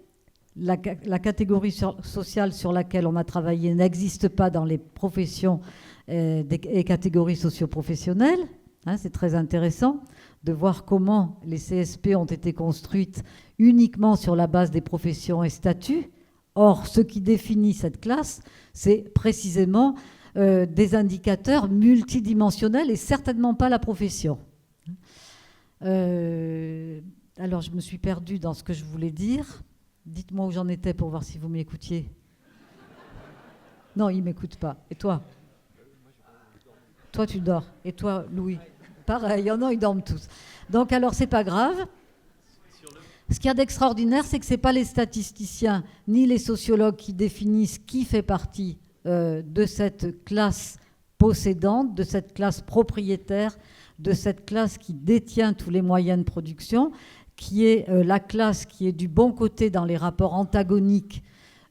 La catégorie sociale sur laquelle on a travaillé n'existe pas dans les professions et catégories socio-professionnelles. Hein, c'est très intéressant de voir comment les CSP ont été construites uniquement sur la base des professions et statuts. Or, ce qui définit cette classe, c'est précisément des indicateurs multidimensionnels et certainement pas la profession. Alors, je me suis perdue dans ce que je voulais dire. Dites-moi où j'en étais pour voir si vous m'écoutiez. Non, il ne m'écoute pas. Et toi ? Toi, tu dors. Et toi, Louis ? Pareil, non, ils dorment tous. Donc, alors, c'est pas grave. Ce qu'il y a d'extraordinaire, c'est que ce n'est pas les statisticiens ni les sociologues qui définissent qui fait partie de cette classe possédante, de cette classe propriétaire, de cette classe qui détient tous les moyens de production, qui est la classe qui est du bon côté dans les rapports antagoniques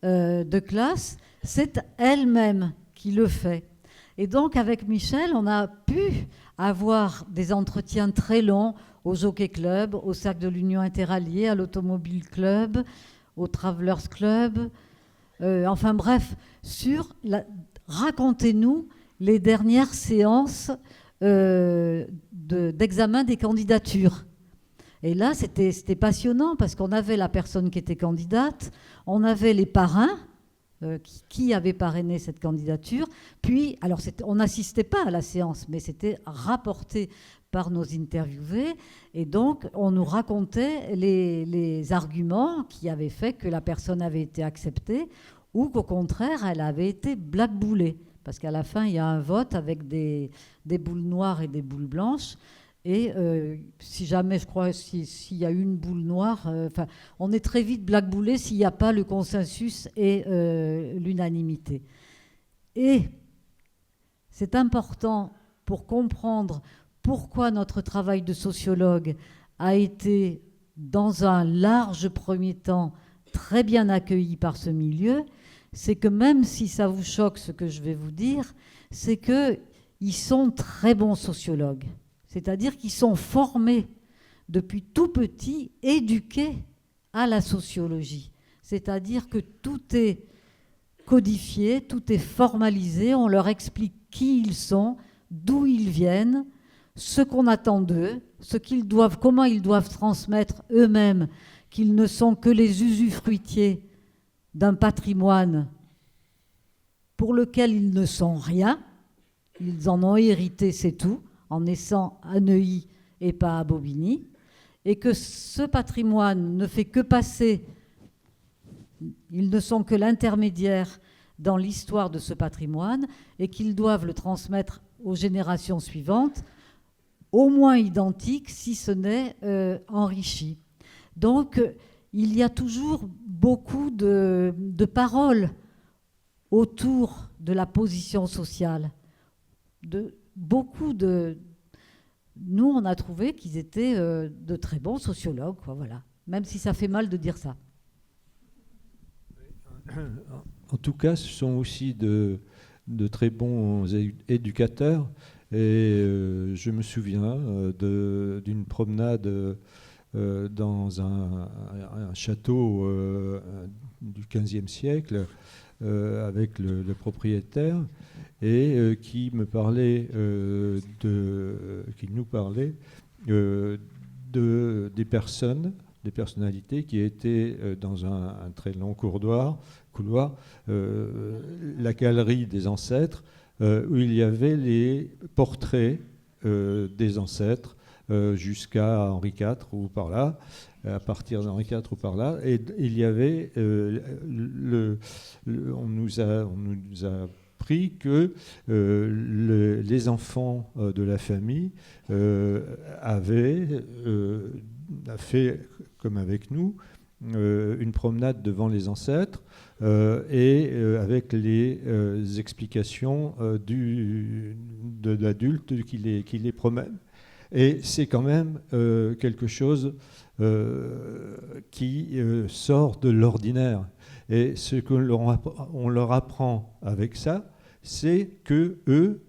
de classe. C'est elle-même qui le fait. Et donc, avec Michel, on a pu avoir des entretiens très longs au Jockey Club, au Cercle de l'Union Interalliée, à l'Automobile Club, au Travelers Club. Enfin bref, racontez-nous les dernières séances d'examen des candidatures. Et là, c'était passionnant parce qu'on avait la personne qui était candidate, on avait les parrains, qui avait parrainé cette candidature. Puis, alors on n'assistait pas à la séance, mais c'était rapporté par nos interviewés. Et donc, on nous racontait les arguments qui avaient fait que la personne avait été acceptée ou qu'au contraire, elle avait été blackboulée. Parce qu'à la fin, il y a un vote avec des boules noires et des boules blanches. Et si jamais, je crois, s'il y a une boule noire, on est très vite blackboulé s'il n'y a pas le consensus et l'unanimité. Et c'est important pour comprendre pourquoi notre travail de sociologue a été, dans un large premier temps, très bien accueilli par ce milieu, c'est que même si ça vous choque ce que je vais vous dire, c'est qu'ils sont très bons sociologues. C'est-à-dire qu'ils sont formés depuis tout petit, éduqués à la sociologie. C'est-à-dire que tout est codifié, tout est formalisé, on leur explique qui ils sont, d'où ils viennent, ce qu'on attend d'eux, comment ils doivent transmettre eux-mêmes qu'ils ne sont que les usufruitiers d'un patrimoine pour lequel ils ne sont rien. Ils en ont hérité, c'est tout, en naissant à Neuilly et pas à Bobigny, et que ce patrimoine ne fait que passer, ils ne sont que l'intermédiaire dans l'histoire de ce patrimoine, et qu'ils doivent le transmettre aux générations suivantes, au moins identique, si ce n'est enrichi. Donc, il y a toujours beaucoup de paroles autour de la position sociale. Nous, on a trouvé qu'ils étaient de très bons sociologues, quoi, voilà. Même si ça fait mal de dire ça. En tout cas, ce sont aussi de très bons éducateurs. Et je me souviens d'une promenade dans un château du XVe siècle avec le propriétaire, et qui nous parlait des personnalités qui étaient dans un très long couloir, la galerie des ancêtres, où il y avait les portraits des ancêtres jusqu'à Henri IV ou par là, à partir d'Henri IV ou par là, et il y avait, on nous a appris que les enfants de la famille avaient fait, comme avec nous, une promenade devant les ancêtres, et avec les explications de l'adulte qui les promène. Et c'est quand même quelque chose qui sort de l'ordinaire. Et ce qu'on leur apprend avec ça, c'est que eux,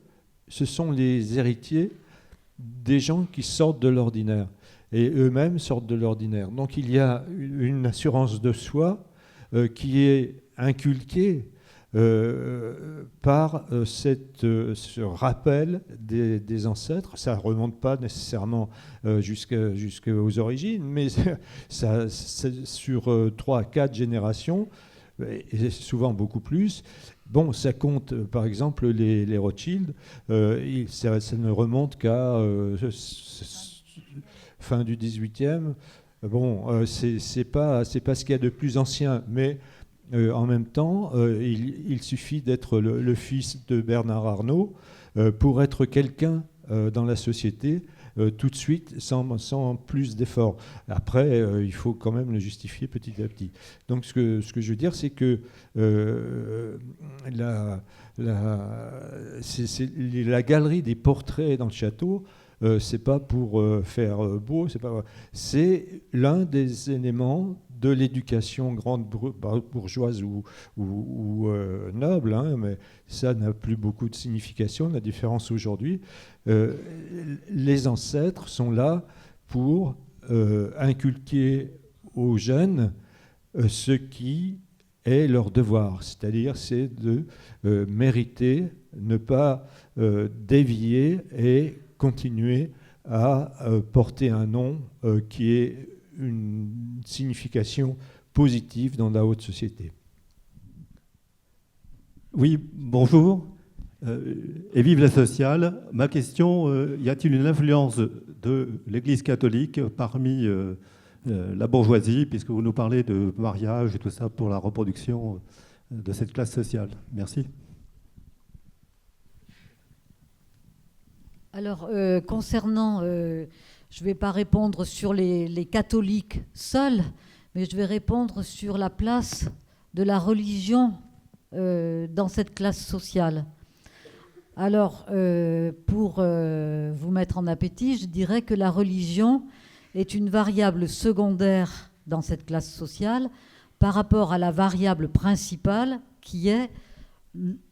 ce sont les héritiers des gens qui sortent de l'ordinaire. Et eux-mêmes sortent de l'ordinaire. Donc il y a une assurance de soi qui est inculquée par ce rappel des ancêtres. Ça ne remonte pas nécessairement jusqu'aux origines, mais ça, sur 3 à 4 générations, et souvent beaucoup plus. Bon, ça compte, par exemple, les Rothschild, ça ne remonte qu'à fin du 18e. Bon, c'est pas ce qu'il y a de plus ancien, mais en même temps, il suffit d'être le fils de Bernard Arnault pour être quelqu'un dans la société tout de suite, sans plus d'efforts. Après, il faut quand même le justifier petit à petit. Donc ce que je veux dire, c'est que la galerie des portraits dans le château, c'est pas pour faire beau, c'est l'un des éléments de l'éducation grande bourgeoise ou noble, hein, mais ça n'a plus beaucoup de signification. La différence aujourd'hui, les ancêtres sont là pour inculquer aux jeunes ce qui est leur devoir, c'est-à-dire c'est de mériter, ne pas dévier et continuer à porter un nom qui est une signification positive dans la haute société. Oui, bonjour, et vive la sociale. Ma question, y a-t-il une influence de l'Église catholique parmi la bourgeoisie, puisque vous nous parlez de mariage et tout ça pour la reproduction de cette classe sociale? Merci. Alors, concernant, je ne vais pas répondre sur les catholiques seuls, mais je vais répondre sur la place de la religion dans cette classe sociale. Alors, pour vous mettre en appétit, je dirais que la religion est une variable secondaire dans cette classe sociale par rapport à la variable principale qui est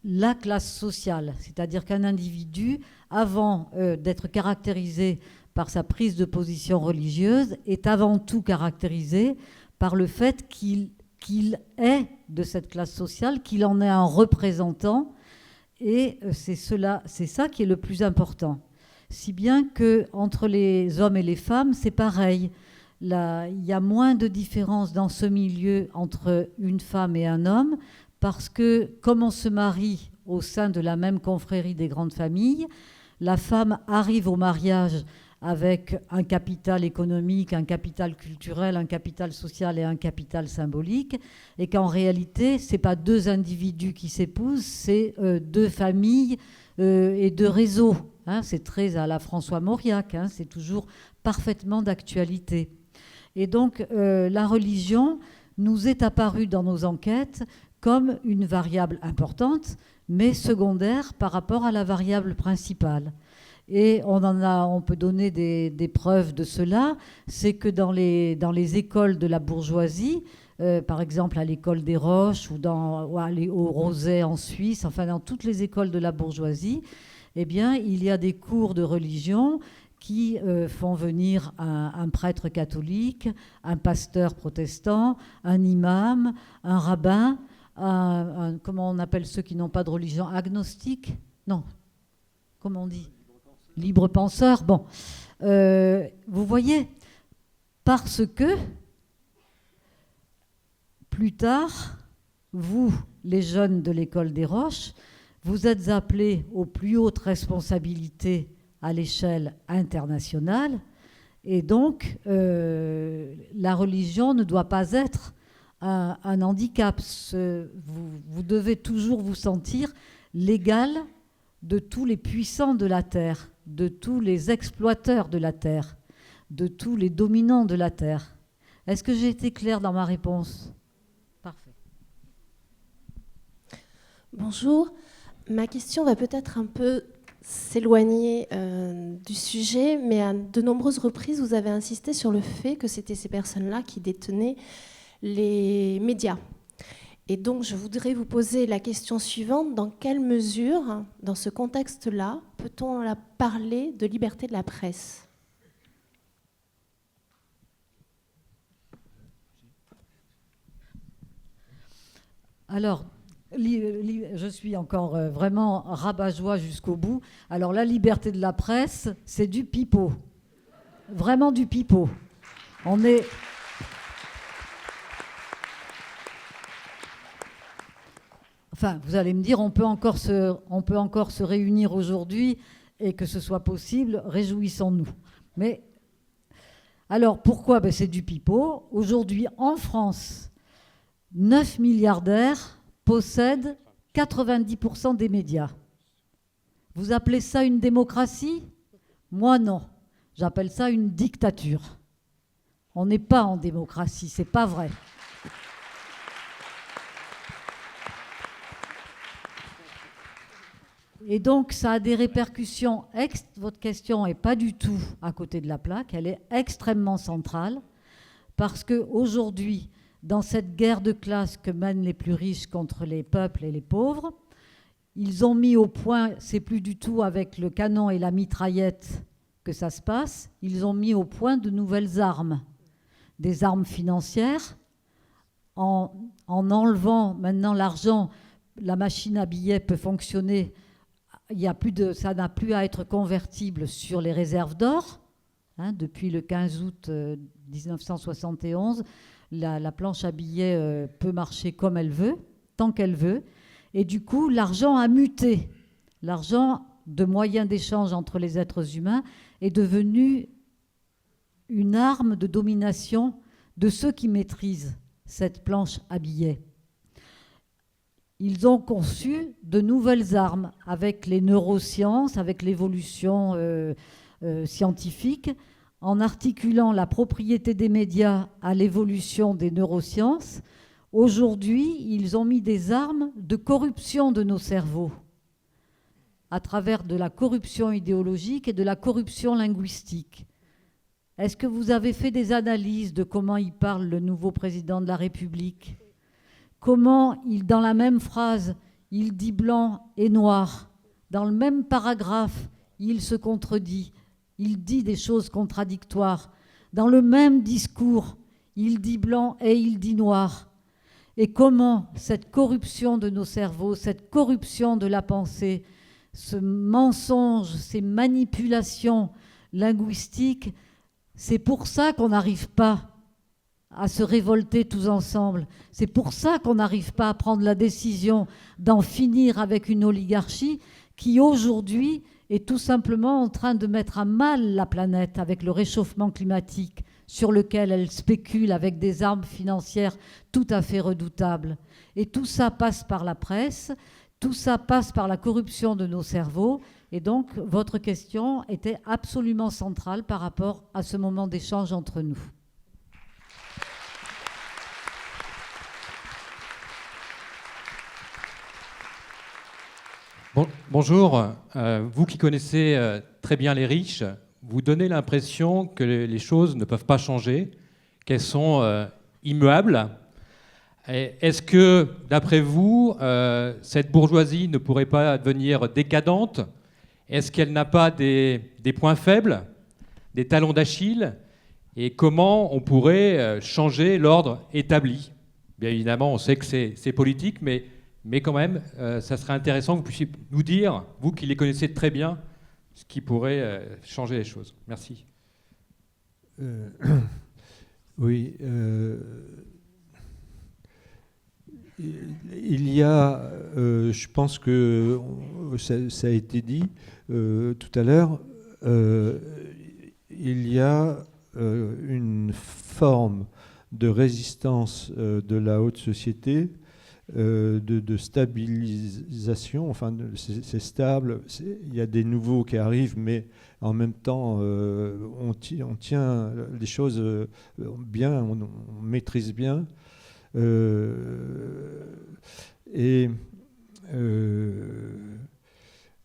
la classe sociale. C'est-à-dire qu'un individu, avant d'être caractérisé par sa prise de position religieuse, est avant tout caractérisé par le fait qu'il est de cette classe sociale, qu'il en est un représentant, et c'est ça qui est le plus important. Si bien qu'entre les hommes et les femmes, c'est pareil. Là, il y a moins de différence dans ce milieu entre une femme et un homme, parce que comme on se marie au sein de la même confrérie des grandes familles, la femme arrive au mariage avec un capital économique, un capital culturel, un capital social et un capital symbolique, et qu'en réalité, ce n'est pas deux individus qui s'épousent, c'est deux familles et deux réseaux. Hein, c'est très à la François Mauriac, hein, c'est toujours parfaitement d'actualité. Et donc, la religion nous est apparue dans nos enquêtes comme une variable importante, mais secondaire par rapport à la variable principale. Et on peut donner des preuves de cela. C'est que dans les écoles de la bourgeoisie, par exemple à l'école des Roches ou au Roset en Suisse, enfin dans toutes les écoles de la bourgeoisie, eh bien, il y a des cours de religion qui font venir un prêtre catholique, un pasteur protestant, un imam, un rabbin, comment on appelle ceux qui n'ont pas de religion, agnostique? Non, comment on dit? Libre penseur. Bon, vous voyez, parce que plus tard, vous, les jeunes de l'école des Roches, vous êtes appelés aux plus hautes responsabilités à l'échelle internationale, et donc la religion ne doit pas être un handicap. Vous devez toujours vous sentir l'égal de tous les puissants de la Terre, de tous les exploiteurs de la Terre, de tous les dominants de la Terre. Est-ce que j'ai été claire dans ma réponse? Parfait. Bonjour. Ma question va peut-être un peu s'éloigner du sujet, mais à de nombreuses reprises, vous avez insisté sur le fait que c'était ces personnes-là qui détenaient les médias. Et donc, je voudrais vous poser la question suivante. Dans quelle mesure, dans ce contexte-là, peut-on parler de liberté de la presse ? Alors, je suis encore vraiment rabat-joie jusqu'au bout. Alors, la liberté de la presse, c'est du pipeau. Vraiment du pipeau. On est... Enfin, vous allez me dire, on peut encore se réunir aujourd'hui et que ce soit possible, réjouissons-nous. Mais alors, pourquoi? C'est du pipeau. Aujourd'hui, en France, 9 milliardaires possèdent 90% des médias. Vous appelez ça une démocratie? Moi, non. J'appelle ça une dictature. On n'est pas en démocratie, c'est pas vrai. Et donc, ça a des répercussions. Votre question n'est pas du tout à côté de la plaque, elle est extrêmement centrale, parce qu'aujourd'hui, dans cette guerre de classe que mènent les plus riches contre les peuples et les pauvres, ils ont mis au point, c'est plus du tout avec le canon et la mitraillette que ça se passe, ils ont mis au point de nouvelles armes, des armes financières, en enlevant maintenant l'argent, la machine à billets peut fonctionner. Ça n'a plus à être convertible sur les réserves d'or. Hein, depuis le 15 août 1971, la planche à billets peut marcher comme elle veut, tant qu'elle veut. Et du coup, l'argent a muté. L'argent de moyen d'échange entre les êtres humains est devenu une arme de domination de ceux qui maîtrisent cette planche à billets. Ils ont conçu de nouvelles armes avec les neurosciences, avec l'évolution scientifique, en articulant la propriété des médias à l'évolution des neurosciences. Aujourd'hui, ils ont mis des armes de corruption de nos cerveaux à travers de la corruption idéologique et de la corruption linguistique. Est-ce que vous avez fait des analyses de comment il parle, le nouveau président de la République ? Comment, dans la même phrase, il dit blanc et noir. Dans le même paragraphe, il se contredit. Il dit des choses contradictoires. Dans le même discours, il dit blanc et il dit noir. Et comment cette corruption de nos cerveaux, cette corruption de la pensée, ce mensonge, ces manipulations linguistiques, c'est pour ça qu'on n'arrive pas à se révolter tous ensemble. C'est pour ça qu'on n'arrive pas à prendre la décision d'en finir avec une oligarchie qui aujourd'hui est tout simplement en train de mettre à mal la planète avec le réchauffement climatique sur lequel elle spécule avec des armes financières tout à fait redoutables. Et tout ça passe par la presse, tout ça passe par la corruption de nos cerveaux. Et donc, votre question était absolument centrale par rapport à ce moment d'échange entre nous. Bonjour, vous qui connaissez très bien les riches, vous donnez l'impression que les choses ne peuvent pas changer, qu'elles sont immuables. Est-ce que, d'après vous, cette bourgeoisie ne pourrait pas devenir décadente? Est-ce qu'elle n'a pas des points faibles, des talons d'Achille? Et comment on pourrait changer l'ordre établi? Bien évidemment, on sait que c'est politique, mais quand même, ça serait intéressant que vous puissiez nous dire, vous qui les connaissez très bien, ce qui pourrait changer les choses. Merci. Oui. Il y a, je pense que ça a été dit tout à l'heure, il y a une forme de résistance de la haute société, de stabilisation, enfin c'est stable, il y a des nouveaux qui arrivent, mais en même temps on tient les choses bien, on maîtrise bien. Et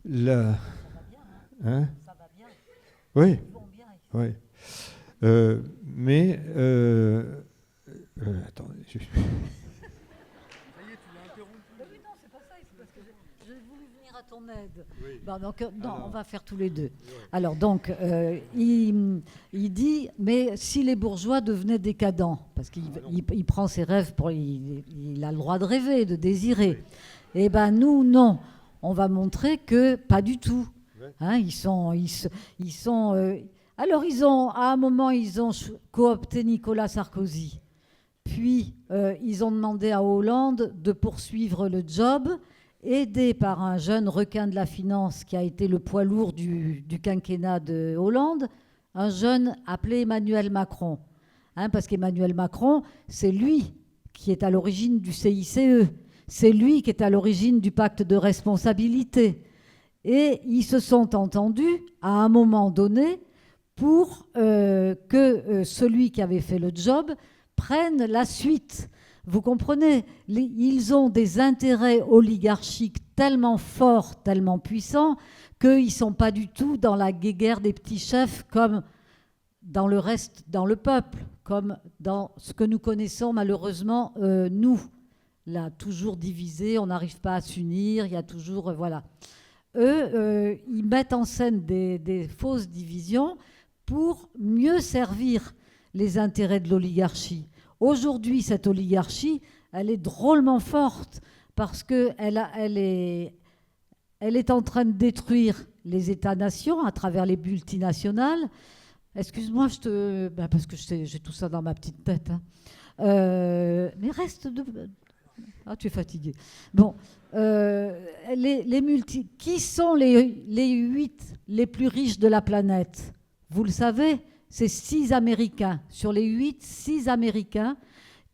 là, hein, ça va bien. Oui, oui. Mais attendez. Ton aide. Oui. Bon, donc, non, on va faire tous les deux. Oui. Alors, donc, il dit, mais si les bourgeois devenaient décadents, parce qu'il prend ses rêves, il a le droit de rêver, de désirer. Oui. Eh bien, nous, non. On va montrer que pas du tout. Oui. Hein, alors, à un moment, ils ont coopté Nicolas Sarkozy. Puis, ils ont demandé à Hollande de poursuivre le job, aidé par un jeune requin de la finance qui a été le poids lourd du quinquennat de Hollande, un jeune appelé Emmanuel Macron. Hein, parce qu'Emmanuel Macron, c'est lui qui est à l'origine du CICE, c'est lui qui est à l'origine du pacte de responsabilité. Et ils se sont entendus à un moment donné pour que celui qui avait fait le job prenne la suite. Vous comprenez, ils ont des intérêts oligarchiques tellement forts, tellement puissants, qu'ils ne sont pas du tout dans la guéguerre des petits chefs comme dans le reste, dans le peuple, comme dans ce que nous connaissons malheureusement, nous. Là, toujours divisés, on n'arrive pas à s'unir, il y a toujours... voilà. Eux, ils mettent en scène des fausses divisions pour mieux servir les intérêts de l'oligarchie. Aujourd'hui, cette oligarchie, elle est drôlement forte parce qu'elle est en train de détruire les États-nations à travers les multinationales. Excuse-moi, parce que j'ai tout ça dans ma petite tête. Hein. Mais reste de... Ah, tu es fatigué. Bon, qui sont les 8 les plus riches de la planète? Vous le savez, c'est 6 Américains. Sur les 8, 6 Américains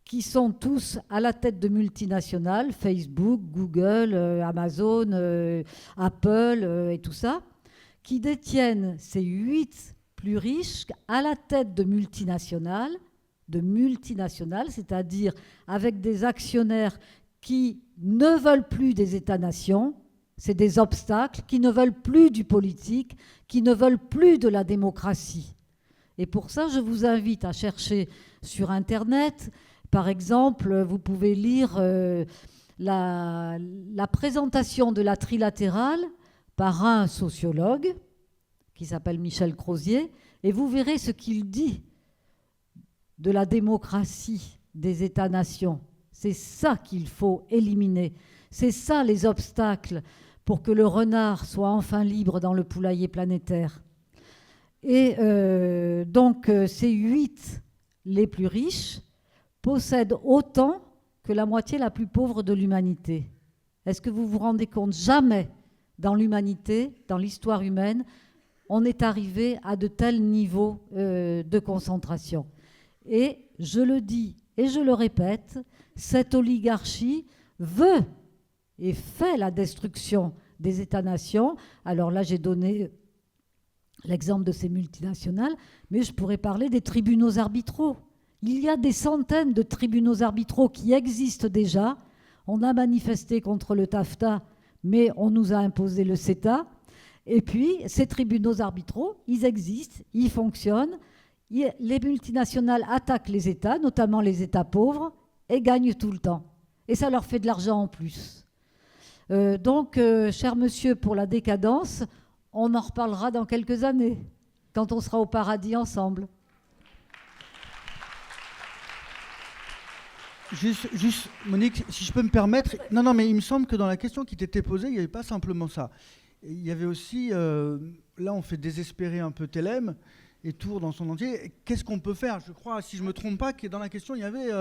qui sont tous à la tête de multinationales, Facebook, Google, Amazon, Apple et tout ça, qui détiennent ces 8 plus riches à la tête de multinationales, c'est-à-dire avec des actionnaires qui ne veulent plus des États-nations, c'est des obstacles, qui ne veulent plus du politique, qui ne veulent plus de la démocratie. Et pour ça, je vous invite à chercher sur Internet. Par exemple, vous pouvez lire la présentation de la trilatérale par un sociologue qui s'appelle Michel Crozier, et vous verrez ce qu'il dit de la démocratie des États-nations. C'est ça qu'il faut éliminer. C'est ça les obstacles pour que le renard soit enfin libre dans le poulailler planétaire. Et donc ces 8 les plus riches possèdent autant que la moitié la plus pauvre de l'humanité. Est-ce que vous vous rendez compte? Jamais dans l'humanité, dans l'histoire humaine, on est arrivé à de tels niveaux de concentration. Et je le dis et je le répète, cette oligarchie veut et fait la destruction des États-nations. Alors là, j'ai donné l'exemple de ces multinationales, mais je pourrais parler des tribunaux arbitraux. Il y a des centaines de tribunaux arbitraux qui existent déjà. On a manifesté contre le TAFTA, mais on nous a imposé le CETA. Et puis, ces tribunaux arbitraux, ils existent, ils fonctionnent. Les multinationales attaquent les États, notamment les États pauvres, et gagnent tout le temps. Et ça leur fait de l'argent en plus. Donc, cher monsieur, pour la décadence, on en reparlera dans quelques années, quand on sera au paradis ensemble. Juste, Monique, si je peux me permettre. Non, mais il me semble que dans la question qui t'était posée, il n'y avait pas simplement ça. Il y avait aussi, là on fait désespérer un peu Thélème et Tours dans son entier. Qu'est-ce qu'on peut faire? Je crois, si je ne me trompe pas, que dans la question, il y avait,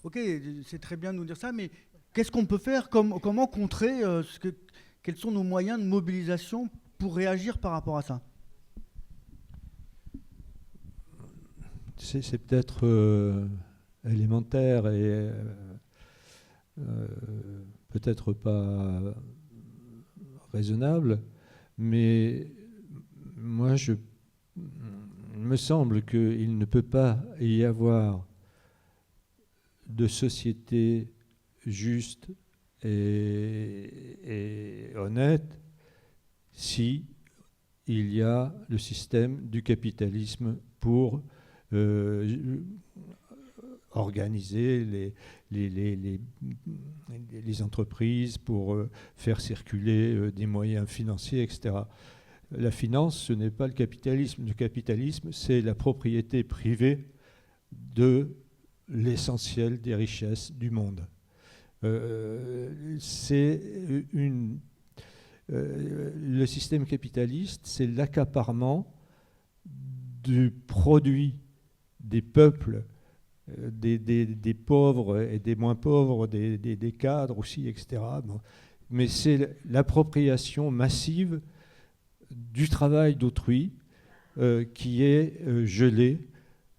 ok, c'est très bien de nous dire ça, mais qu'est-ce qu'on peut faire? Comment contrer quels sont nos moyens de mobilisation pour réagir par rapport à ça? C'est peut-être élémentaire et peut-être pas raisonnable, mais moi, il me semble qu'il ne peut pas y avoir de société juste et honnête si il y a le système du capitalisme pour organiser les entreprises, pour faire circuler des moyens financiers, etc. La finance, ce n'est pas le capitalisme. Le capitalisme, c'est la propriété privée de l'essentiel des richesses du monde. Le système capitaliste, c'est l'accaparement du produit des peuples, des pauvres et des moins pauvres, des cadres aussi, etc. Bon. Mais c'est l'appropriation massive du travail d'autrui qui est gelé,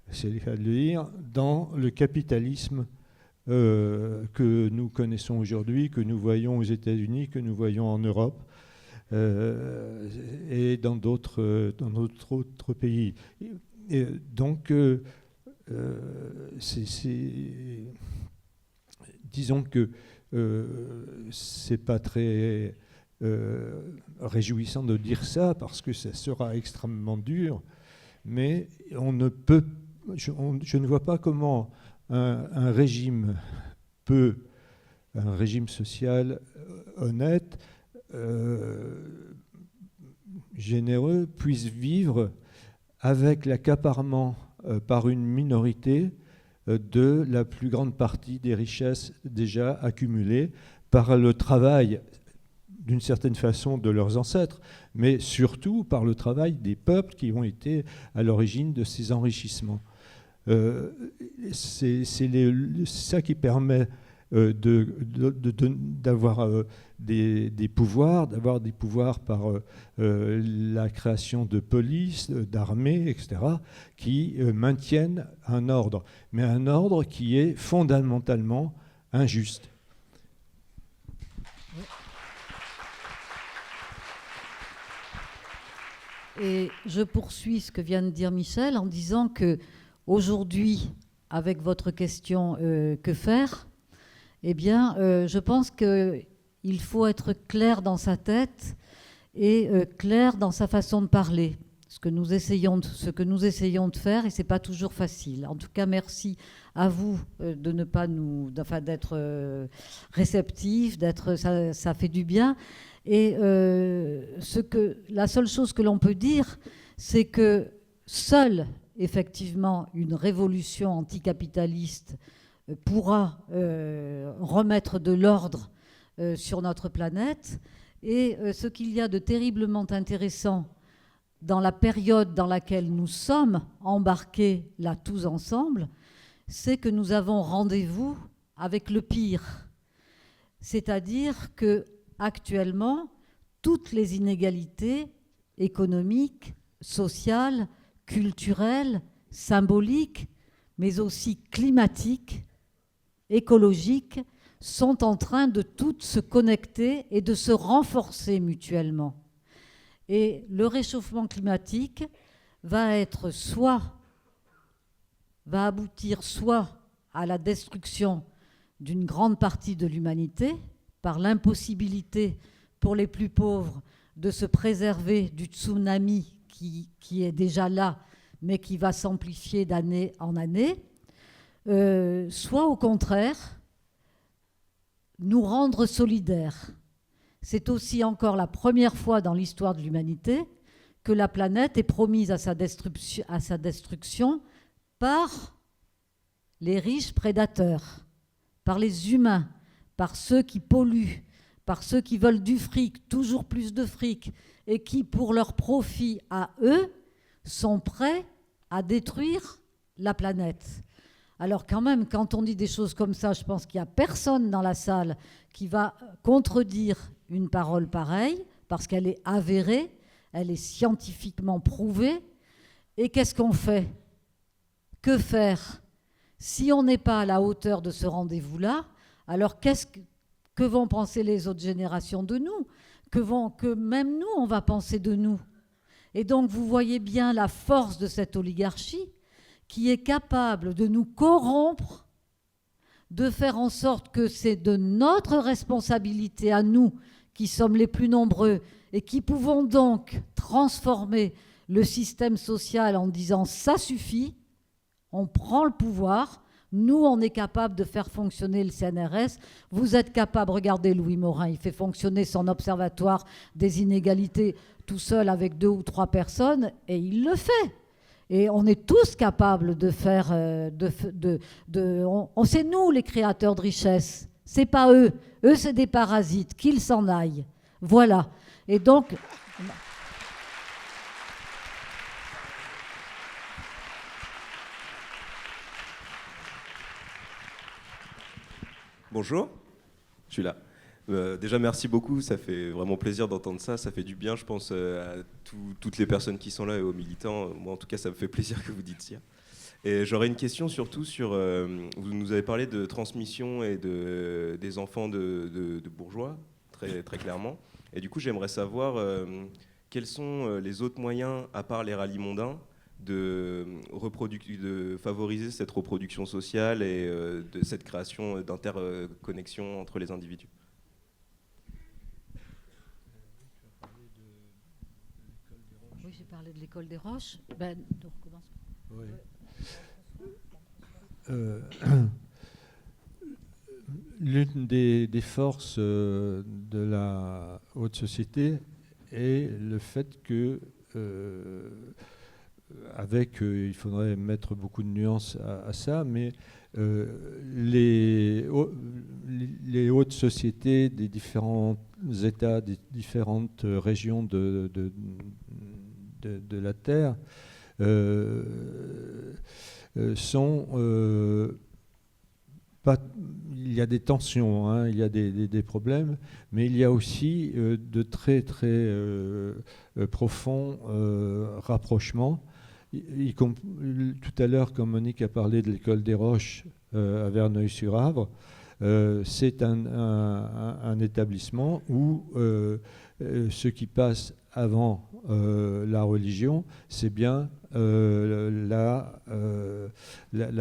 c'est le cas de le dire, dans le capitalisme que nous connaissons aujourd'hui, que nous voyons aux États-Unis, que nous voyons en Europe et dans d'autres pays. Et donc, disons que c'est pas très réjouissant de dire ça parce que ça sera extrêmement dur, mais on ne peut, je ne vois pas comment un régime social honnête, généreux, puisse vivre avec l'accaparement par une minorité de la plus grande partie des richesses déjà accumulées par le travail, d'une certaine façon, de leurs ancêtres, mais surtout par le travail des peuples qui ont été à l'origine de ces enrichissements. C'est ça qui permet d'avoir des pouvoirs par la création de police, d'armées, etc., qui maintiennent un ordre, mais un ordre qui est fondamentalement injuste. Et je poursuis ce que vient de dire Michel en disant que aujourd'hui, avec votre question que faire, eh bien, je pense qu'il faut être clair dans sa tête et clair dans sa façon de parler. Ce que nous essayons de faire, et ce n'est pas toujours facile. En tout cas, merci à vous de ne pas d'être réceptifs, ça fait du bien. Et la seule chose que l'on peut dire, c'est que seule effectivement une révolution anticapitaliste pourra remettre de l'ordre sur notre planète. Et ce qu'il y a de terriblement intéressant dans la période dans laquelle nous sommes embarqués là tous ensemble, c'est que nous avons rendez-vous avec le pire. C'est-à-dire que actuellement, toutes les inégalités économiques, sociales, culturelles, symboliques, mais aussi climatiques, écologiques, sont en train de toutes se connecter et de se renforcer mutuellement. Et le réchauffement climatique va aboutir soit à la destruction d'une grande partie de l'humanité, par l'impossibilité pour les plus pauvres de se préserver du tsunami qui est déjà là, mais qui va s'amplifier d'année en année, soit au contraire, nous rendre solidaires. C'est aussi encore la première fois dans l'histoire de l'humanité que la planète est promise à sa destruction par les riches prédateurs, par les humains, par ceux qui polluent, par ceux qui veulent du fric, toujours plus de fric, et qui, pour leur profit à eux, sont prêts à détruire la planète. Alors quand même, quand on dit des choses comme ça, je pense qu'il n'y a personne dans la salle qui va contredire une parole pareille, parce qu'elle est avérée, elle est scientifiquement prouvée. Et qu'est-ce qu'on fait? Que faire? Si on n'est pas à la hauteur de ce rendez-vous-là, alors que vont penser les autres générations de nous? Que même nous, on va penser de nous? Et donc, vous voyez bien la force de cette oligarchie qui est capable de nous corrompre, de faire en sorte que c'est de notre responsabilité à nous, qui sommes les plus nombreux, et qui pouvons donc transformer le système social en disant « ça suffit », on prend le pouvoir, nous on est capable de faire fonctionner le CNRS, vous êtes capable, regardez Louis Morin, il fait fonctionner son observatoire des inégalités tout seul avec 2 ou 3 personnes, et il le fait. Et on est tous capables de faire, c'est nous les créateurs de richesse, c'est pas eux. Eux, c'est des parasites, qu'ils s'en aillent. Voilà. Et donc... Bonjour, je suis là. Déjà, merci beaucoup, ça fait vraiment plaisir d'entendre ça, ça fait du bien, je pense, à toutes les personnes qui sont là et aux militants. Moi, en tout cas, ça me fait plaisir que vous dites ça. Et j'aurais une question surtout sur... vous nous avez parlé de transmission et des enfants de bourgeois, très, très clairement. Et du coup, j'aimerais savoir quels sont les autres moyens, à part les rallyes mondains, de favoriser cette reproduction sociale et de cette création d'interconnexion entre les individus. Oui, j'ai parlé de l'école des Roches. Ben, donc, commence. Oui. L'une des forces de la haute société est le fait que il faudrait mettre beaucoup de nuances à ça, mais les hautes sociétés des différents États, des différentes régions de la Terre sont pas... Il y a des tensions, hein, il y a des problèmes, mais il y a aussi de très très profonds rapprochements. Tout à l'heure, quand Monique a parlé de l'école des Roches à Verneuil-sur-Avre, c'est un établissement où ce qui passe avant la religion, c'est bien la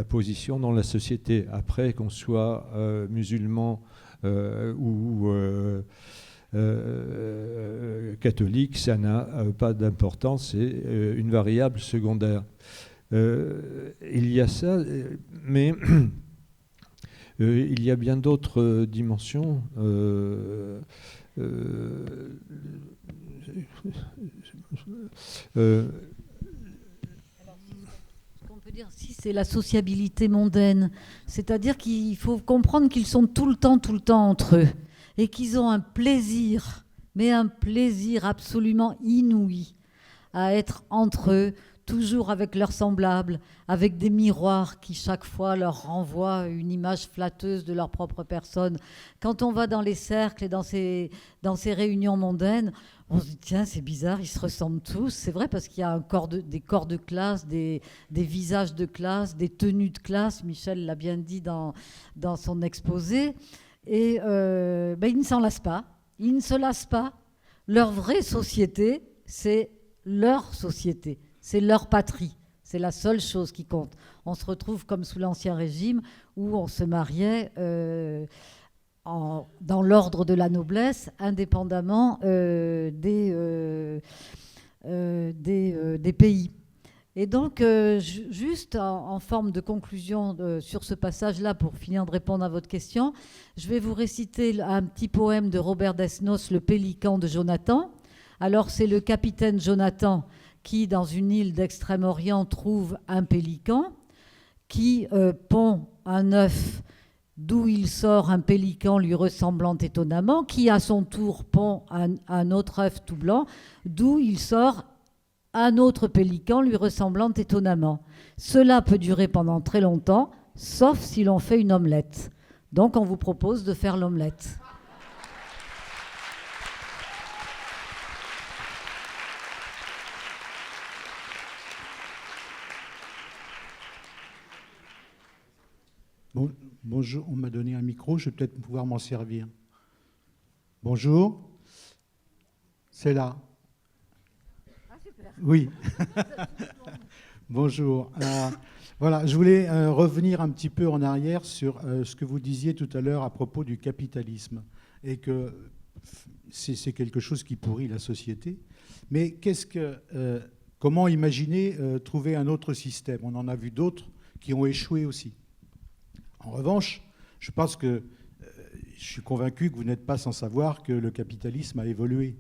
position dans la société. Après, qu'on soit musulman ou catholique, ça n'a pas d'importance, c'est une variable secondaire. Il y a ça, mais il y a bien d'autres dimensions. veux dire, si c'est la sociabilité mondaine, c'est-à-dire qu'il faut comprendre qu'ils sont tout le temps entre eux et qu'ils ont un plaisir, mais un plaisir absolument inouï à être entre eux, toujours avec leurs semblables, avec des miroirs qui chaque fois leur renvoient une image flatteuse de leur propre personne. Quand on va dans les cercles et dans ces réunions mondaines, on se dit tiens, c'est bizarre, ils se ressemblent tous. C'est vrai parce qu'il y a des corps de classe, des visages de classe, des tenues de classe. Michel l'a bien dit dans son exposé. Et ils ne s'en lassent pas. Ils ne se lassent pas. Leur vraie société, c'est leur société. C'est leur patrie. C'est la seule chose qui compte. On se retrouve comme sous l'Ancien Régime où on se mariait dans l'ordre de la noblesse, indépendamment des pays. Et donc, juste en forme de conclusion sur ce passage-là, pour finir de répondre à votre question, je vais vous réciter un petit poème de Robert Desnos, Le Pélican de Jonathan. Alors, c'est le capitaine Jonathan qui, dans une île d'Extrême-Orient, trouve un pélican, qui pond un œuf d'où il sort un pélican lui ressemblant étonnamment, qui à son tour pond un autre œuf tout blanc, d'où il sort un autre pélican lui ressemblant étonnamment. Cela peut durer pendant très longtemps, sauf si l'on fait une omelette. Donc on vous propose de faire l'omelette. Bonjour, on m'a donné un micro, je vais peut-être pouvoir m'en servir. Bonjour, c'est là. Ah, super. Oui. Bonjour. Voilà, je voulais revenir un petit peu en arrière sur ce que vous disiez tout à l'heure à propos du capitalisme et que c'est quelque chose qui pourrit la société. Mais comment imaginer trouver un autre système ? On en a vu d'autres qui ont échoué aussi. En revanche, je pense que je suis convaincu que vous n'êtes pas sans savoir que le capitalisme a évolué.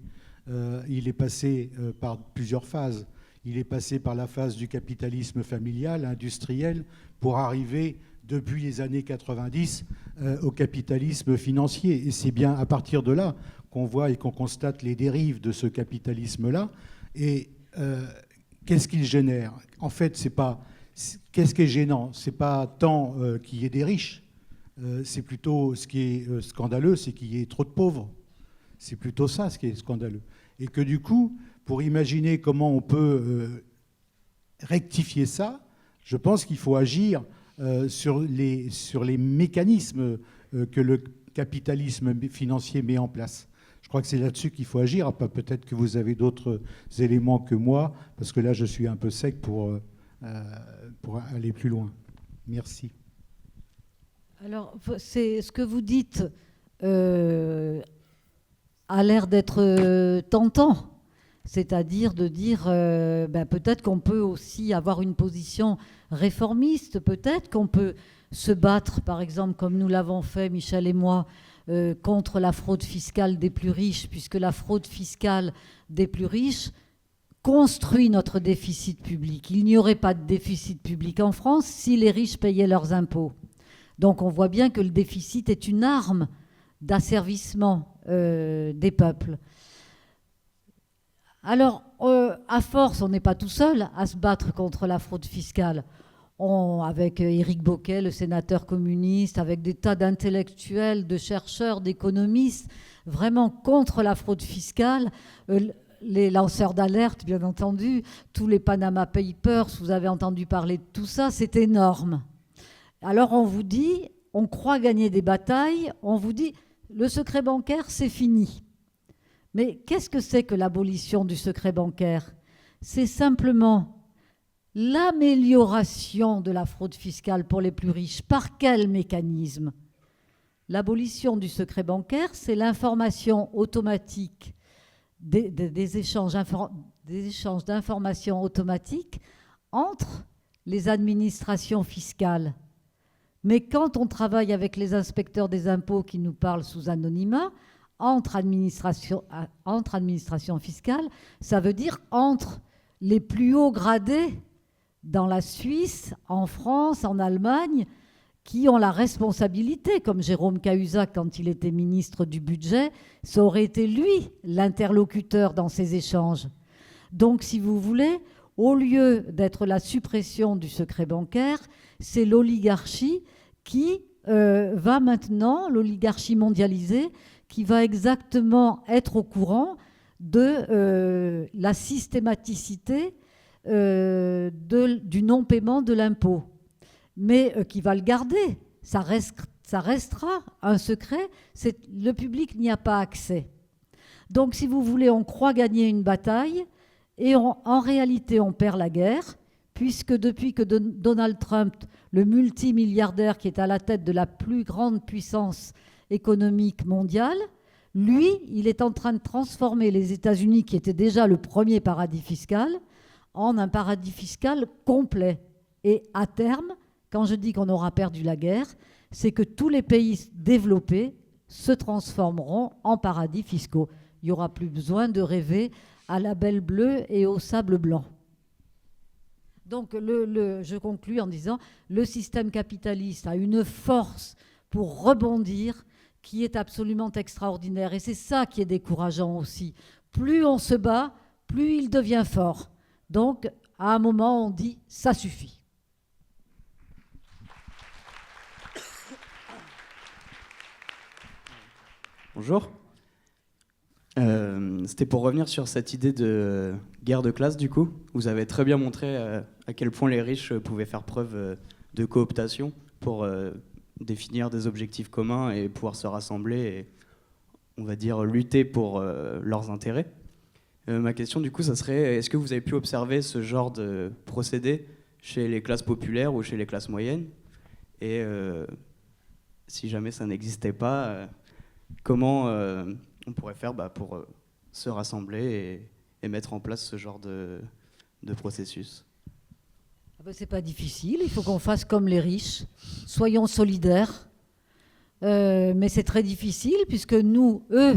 Il est passé par plusieurs phases. Il est passé par la phase du capitalisme familial, industriel, pour arriver, depuis les années 90, au capitalisme financier. Et c'est bien à partir de là qu'on voit et qu'on constate les dérives de ce capitalisme-là. Et qu'est-ce qu'il génère ? En fait, qu'est-ce qui est gênant ? Ce n'est pas tant qu'il y ait des riches, c'est plutôt ce qui est scandaleux, c'est qu'il y ait trop de pauvres. C'est plutôt ça ce qui est scandaleux. Et que du coup, pour imaginer comment on peut rectifier ça, je pense qu'il faut agir sur les mécanismes que le capitalisme financier met en place. Je crois que c'est là-dessus qu'il faut agir. Peut-être que vous avez d'autres éléments que moi, parce que là, je suis un peu sec pour aller plus loin. Merci. Alors, c'est ce que vous dites a l'air d'être tentant. C'est-à-dire de dire peut-être qu'on peut aussi avoir une position réformiste, peut-être qu'on peut se battre, par exemple, comme nous l'avons fait, Michel et moi, contre la fraude fiscale des plus riches, puisque la fraude fiscale des plus riches construit notre déficit public. Il n'y aurait pas de déficit public en France si les riches payaient leurs impôts. Donc on voit bien que le déficit est une arme d'asservissement des peuples. Alors, à force, on n'est pas tout seul à se battre contre la fraude fiscale. Avec Éric Bocquet, le sénateur communiste, avec des tas d'intellectuels, de chercheurs, d'économistes, vraiment contre la fraude fiscale. Les lanceurs d'alerte, bien entendu, tous les Panama Papers, vous avez entendu parler de tout ça, c'est énorme. Alors on vous dit, on croit gagner des batailles, on vous dit, le secret bancaire, c'est fini. Mais qu'est-ce que c'est que l'abolition du secret bancaire ? C'est simplement l'amélioration de la fraude fiscale pour les plus riches. Par quel mécanisme ? L'abolition du secret bancaire, c'est l'information automatique, des échanges d'informations automatiques entre les administrations fiscales. Mais quand on travaille avec les inspecteurs des impôts qui nous parlent sous anonymat, entre administrations fiscales, ça veut dire entre les plus hauts gradés dans la Suisse, en France, en Allemagne, qui ont la responsabilité, comme Jérôme Cahuzac quand il était ministre du Budget, ça aurait été lui l'interlocuteur dans ces échanges. Donc, si vous voulez, au lieu d'être la suppression du secret bancaire, c'est l'oligarchie qui va maintenant, l'oligarchie mondialisée, qui va exactement être au courant de la systématicité du non-paiement de l'impôt, mais qui va le garder. Ça restera un secret. Le public n'y a pas accès. Donc, si vous voulez, on croit gagner une bataille et en réalité, on perd la guerre, puisque depuis que Donald Trump, le multimilliardaire qui est à la tête de la plus grande puissance économique mondiale, lui, il est en train de transformer les États-Unis, qui étaient déjà le premier paradis fiscal, en un paradis fiscal complet. Et à terme, quand je dis qu'on aura perdu la guerre, c'est que tous les pays développés se transformeront en paradis fiscaux. Il n'y aura plus besoin de rêver à la Belle Bleue et au sable blanc. Donc, je conclus en disant, le système capitaliste a une force pour rebondir qui est absolument extraordinaire. Et c'est ça qui est décourageant aussi. Plus on se bat, plus il devient fort. Donc, à un moment, on dit, ça suffit. Bonjour. C'était pour revenir sur cette idée de guerre de classe, du coup. Vous avez très bien montré à quel point les riches pouvaient faire preuve de cooptation pour définir des objectifs communs et pouvoir se rassembler et, on va dire, lutter pour leurs intérêts. Ma question, du coup, ça serait, est-ce que vous avez pu observer ce genre de procédé chez les classes populaires ou chez les classes moyennes? Et si jamais ça n'existait pas, comment on pourrait faire pour se rassembler et mettre en place ce genre de processus? C'est pas difficile, il faut qu'on fasse comme les riches, soyons solidaires. Mais c'est très difficile puisque nous, eux,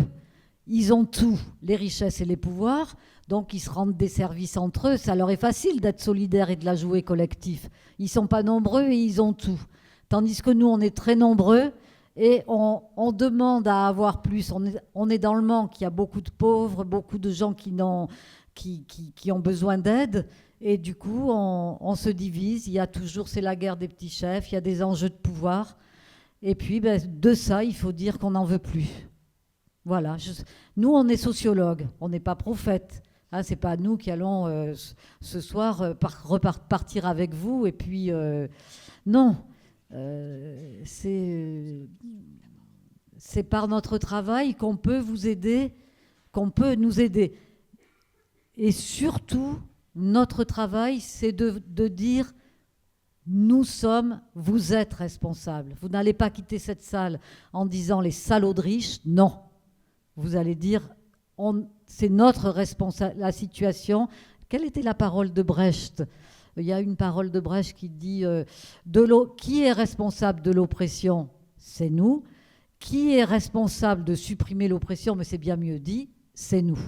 ils ont tout, les richesses et les pouvoirs, donc ils se rendent des services entre eux. Ça leur est facile d'être solidaires et de la jouer collectif. Ils sont pas nombreux et ils ont tout. Tandis que nous, on est très nombreux et on demande à avoir plus. On est dans le manque, il y a beaucoup de pauvres, beaucoup de gens qui ont besoin d'aide. Et du coup, on se divise. Il y a toujours, c'est la guerre des petits chefs, il y a des enjeux de pouvoir. Et puis, de ça, il faut dire qu'on n'en veut plus. Voilà. Nous, on est sociologues, on n'est pas prophètes. Hein, c'est pas nous qui allons ce soir repartir avec vous. Et puis, non. C'est par notre travail qu'on peut vous aider, qu'on peut nous aider. Et surtout, notre travail, c'est de dire vous êtes responsables. Vous n'allez pas quitter cette salle en disant les salauds de riches. Non. Vous allez dire c'est notre responsabilité, la situation. Quelle était la parole de Brecht? Il y a une parole de Brecht qui dit qui est responsable de l'oppression? C'est nous. Qui est responsable de supprimer l'oppression? Mais c'est bien mieux dit, c'est nous.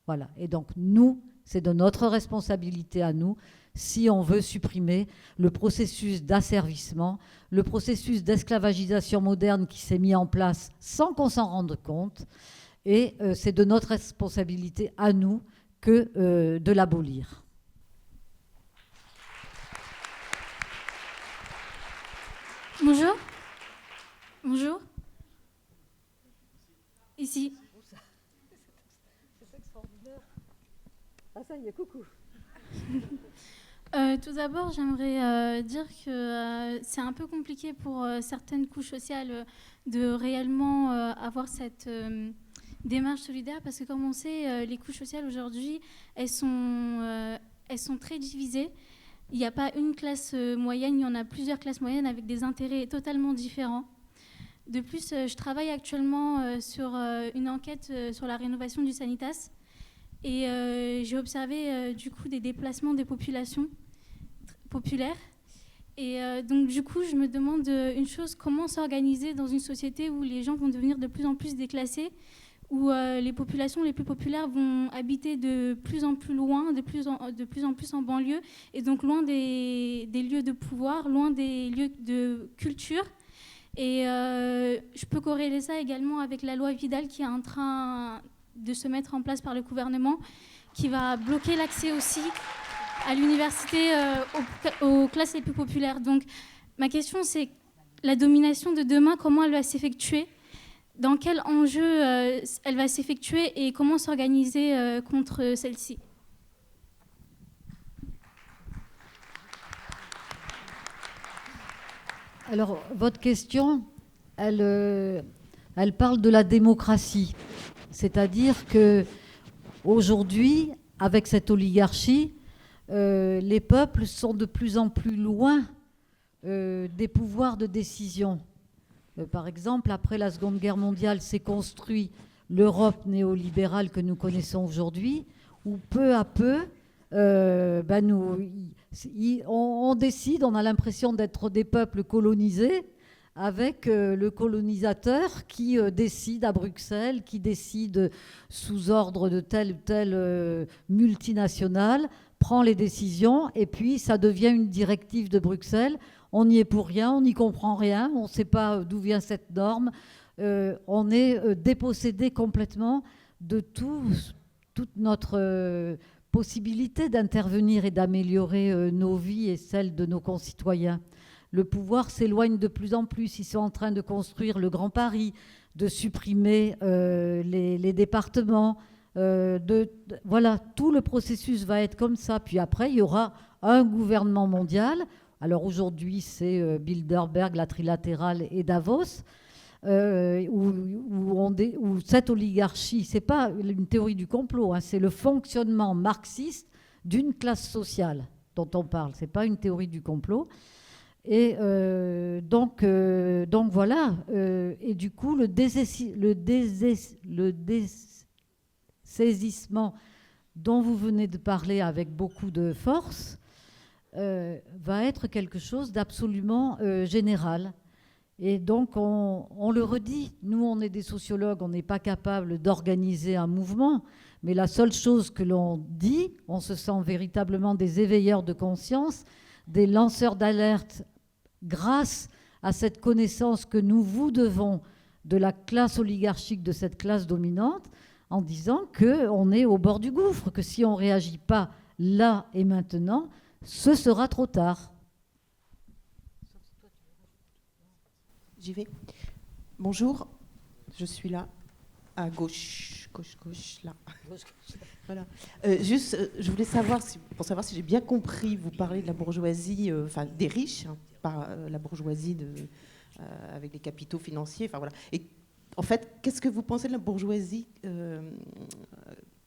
Voilà. Et donc, nous, c'est de notre responsabilité à nous si on veut supprimer le processus d'asservissement, le processus d'esclavagisation moderne qui s'est mis en place sans qu'on s'en rende compte. Et c'est de notre responsabilité à nous que de l'abolir. Bonjour. Bonjour. Ici. C'est extraordinaire. Ah ça y est, coucou. Tout d'abord, j'aimerais dire que c'est un peu compliqué pour certaines couches sociales de réellement avoir cette démarche solidaire parce que, comme on sait, les couches sociales aujourd'hui, elles sont très divisées. Il n'y a pas une classe moyenne, il y en a plusieurs classes moyennes avec des intérêts totalement différents. De plus, je travaille actuellement sur une enquête sur la rénovation du Sanitas et j'ai observé du coup des déplacements des populations populaires. Et donc du coup, je me demande une chose, comment s'organiser dans une société où les gens vont devenir de plus en plus déclassés, où les populations les plus populaires vont habiter de plus en plus loin, de plus en plus en banlieue, et donc loin des lieux de pouvoir, loin des lieux de culture. Et je peux corréler ça également avec la loi Vidal qui est en train de se mettre en place par le gouvernement, qui va bloquer l'accès aussi à l'université aux classes les plus populaires. Donc ma question, c'est la domination de demain, comment elle va s'effectuer ? Dans quel enjeu elle va s'effectuer et comment s'organiser contre celle-ci? Alors, votre question, elle parle de la démocratie. C'est-à-dire que aujourd'hui, avec cette oligarchie, les peuples sont de plus en plus loin des pouvoirs de décision. Par exemple, après la Seconde Guerre mondiale, s'est construit l'Europe néolibérale que nous connaissons aujourd'hui, où peu à peu, on décide, on a l'impression d'être des peuples colonisés, avec le colonisateur qui décide à Bruxelles, qui décide sous ordre de telle ou telle multinationale, prend les décisions, et puis ça devient une directive de Bruxelles. On n'y est pour rien, on n'y comprend rien, on ne sait pas d'où vient cette norme. On est dépossédé complètement de toute notre possibilité d'intervenir et d'améliorer nos vies et celles de nos concitoyens. Le pouvoir s'éloigne de plus en plus. Ils sont en train de construire le Grand Paris, de supprimer les départements. Voilà, tout le processus va être comme ça. Puis après, il y aura un gouvernement mondial. Alors aujourd'hui, c'est Bilderberg, la trilatérale et Davos, où cette oligarchie, ce n'est pas une théorie du complot, hein, c'est le fonctionnement marxiste d'une classe sociale dont on parle. Ce n'est pas une théorie du complot. Et donc voilà. Et du coup, le dessaisissement dont vous venez de parler avec beaucoup de force va être quelque chose d'absolument général. Et donc, on le redit, nous, on est des sociologues, on n'est pas capable d'organiser un mouvement, mais la seule chose que l'on dit, on se sent véritablement des éveilleurs de conscience, des lanceurs d'alerte grâce à cette connaissance que nous vous devons de la classe oligarchique, de cette classe dominante, en disant qu'on est au bord du gouffre, que si on ne réagit pas là et maintenant, ce sera trop tard. J'y vais. Bonjour, je suis là, à gauche, là. Voilà. Juste, je voulais savoir, pour savoir si j'ai bien compris, vous parlez de la bourgeoisie, enfin des riches, hein, par la bourgeoisie avec les capitaux financiers, enfin voilà. Et en fait, qu'est-ce que vous pensez de la bourgeoisie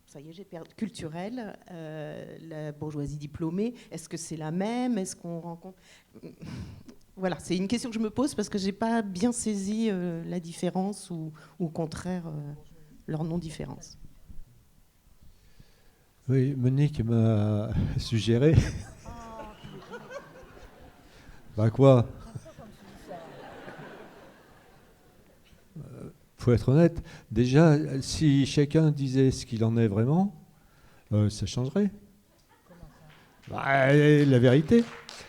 ça y est, j'ai perdu. Culturelle, la bourgeoisie diplômée, est-ce que c'est la même? Est-ce qu'on rencontre... Voilà, c'est une question que je me pose parce que je n'ai pas bien saisi la différence ou au contraire leur non-différence. Oui, Monique m'a suggéré. Bah quoi? Faut être honnête. Déjà, si chacun disait ce qu'il en est vraiment, ça changerait. Bah, la vérité.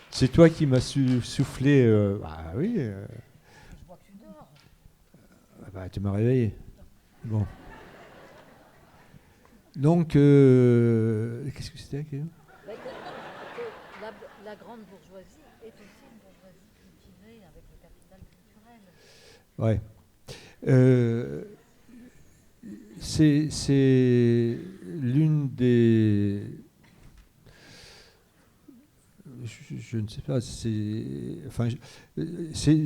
C'est toi qui m'as soufflé. Bah oui. Je vois que tu dors. Bah, tu m'as réveillé. Bon. Donc, qu'est-ce que c'était la grande bourgeoisie est aussi une bourgeoisie cultivée avec le capital culturel. Ouais. C'est l'une des... Je ne sais pas, c'est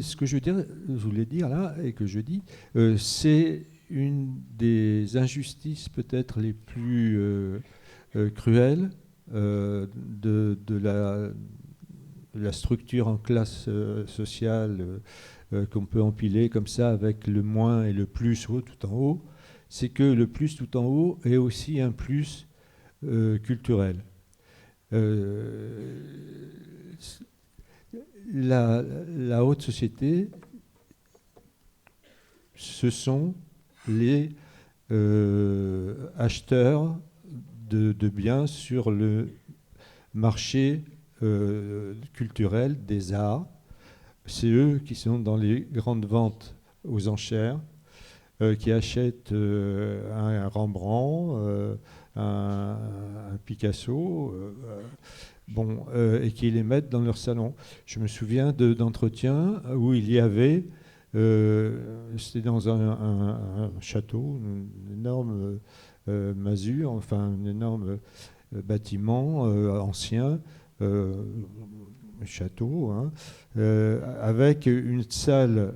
ce que je voulais dire là, et que je dis, c'est une des injustices peut-être les plus cruelles de la structure en classe sociale qu'on peut empiler comme ça avec le moins et le plus tout en haut. C'est que le plus tout en haut est aussi un plus culturel. La haute société, ce sont les acheteurs de biens sur le marché culturel des arts. C'est eux qui sont dans les grandes ventes aux enchères, qui achètent un Rembrandt, un Picasso, et qui les mettent dans leur salon. Je me souviens d'entretiens où il y avait, c'était dans un château, une énorme masure, enfin un énorme bâtiment ancien, château, hein, avec une salle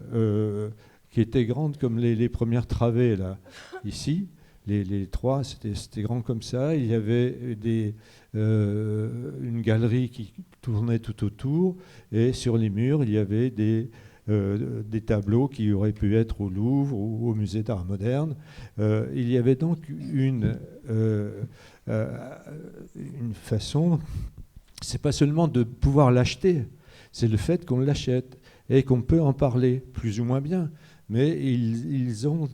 qui était grande comme les premières travées là, ici. Les trois, c'était grand comme ça. Il y avait une galerie qui tournait tout autour, et sur les murs, il y avait des tableaux qui auraient pu être au Louvre ou au Musée d'Art moderne. Il y avait donc une façon, c'est pas seulement de pouvoir l'acheter, c'est le fait qu'on l'achète et qu'on peut en parler plus ou moins bien. Mais ils ont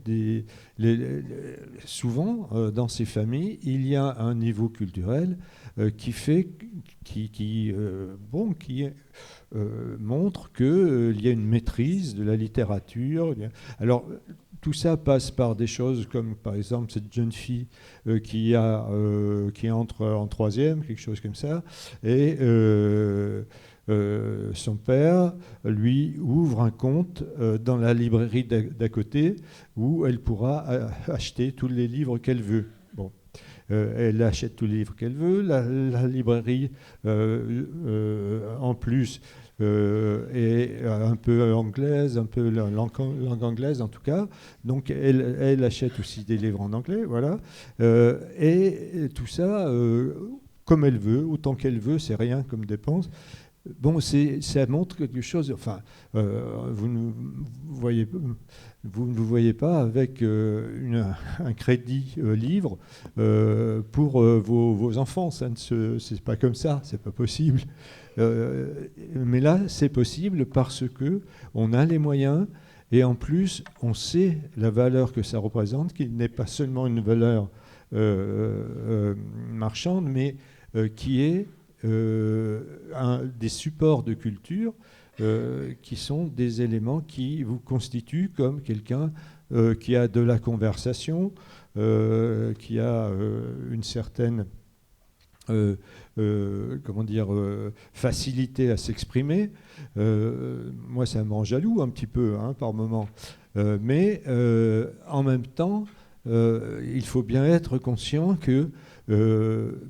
souvent, dans ces familles, il y a un niveau culturel qui montre qu'il y a une maîtrise de la littérature. Alors, tout ça passe par des choses comme, par exemple, cette jeune fille qui entre en troisième, quelque chose comme ça, et son père lui ouvre un compte dans la librairie d'à côté où elle pourra acheter tous les livres qu'elle veut. Bon. Elle achète tous les livres qu'elle veut. La librairie, en plus, est un peu anglaise, un peu langue anglaise en tout cas. Donc elle achète aussi des livres en anglais, voilà. Et tout ça, comme elle veut, autant qu'elle veut, c'est rien comme dépense. Bon, ça montre quelque chose. Enfin, vous ne vous voyez pas avec un crédit livre pour vos enfants. C'est pas comme ça, c'est pas possible. Mais là, c'est possible parce que on a les moyens, et en plus, on sait la valeur que ça représente, qu'il n'est pas seulement une valeur marchande, mais qui est des supports de culture qui sont des éléments qui vous constituent comme quelqu'un qui a de la conversation, qui a une certaine facilité à s'exprimer. Moi, ça me rend jaloux un petit peu, hein, par moment. Mais en même temps, il faut bien être conscient que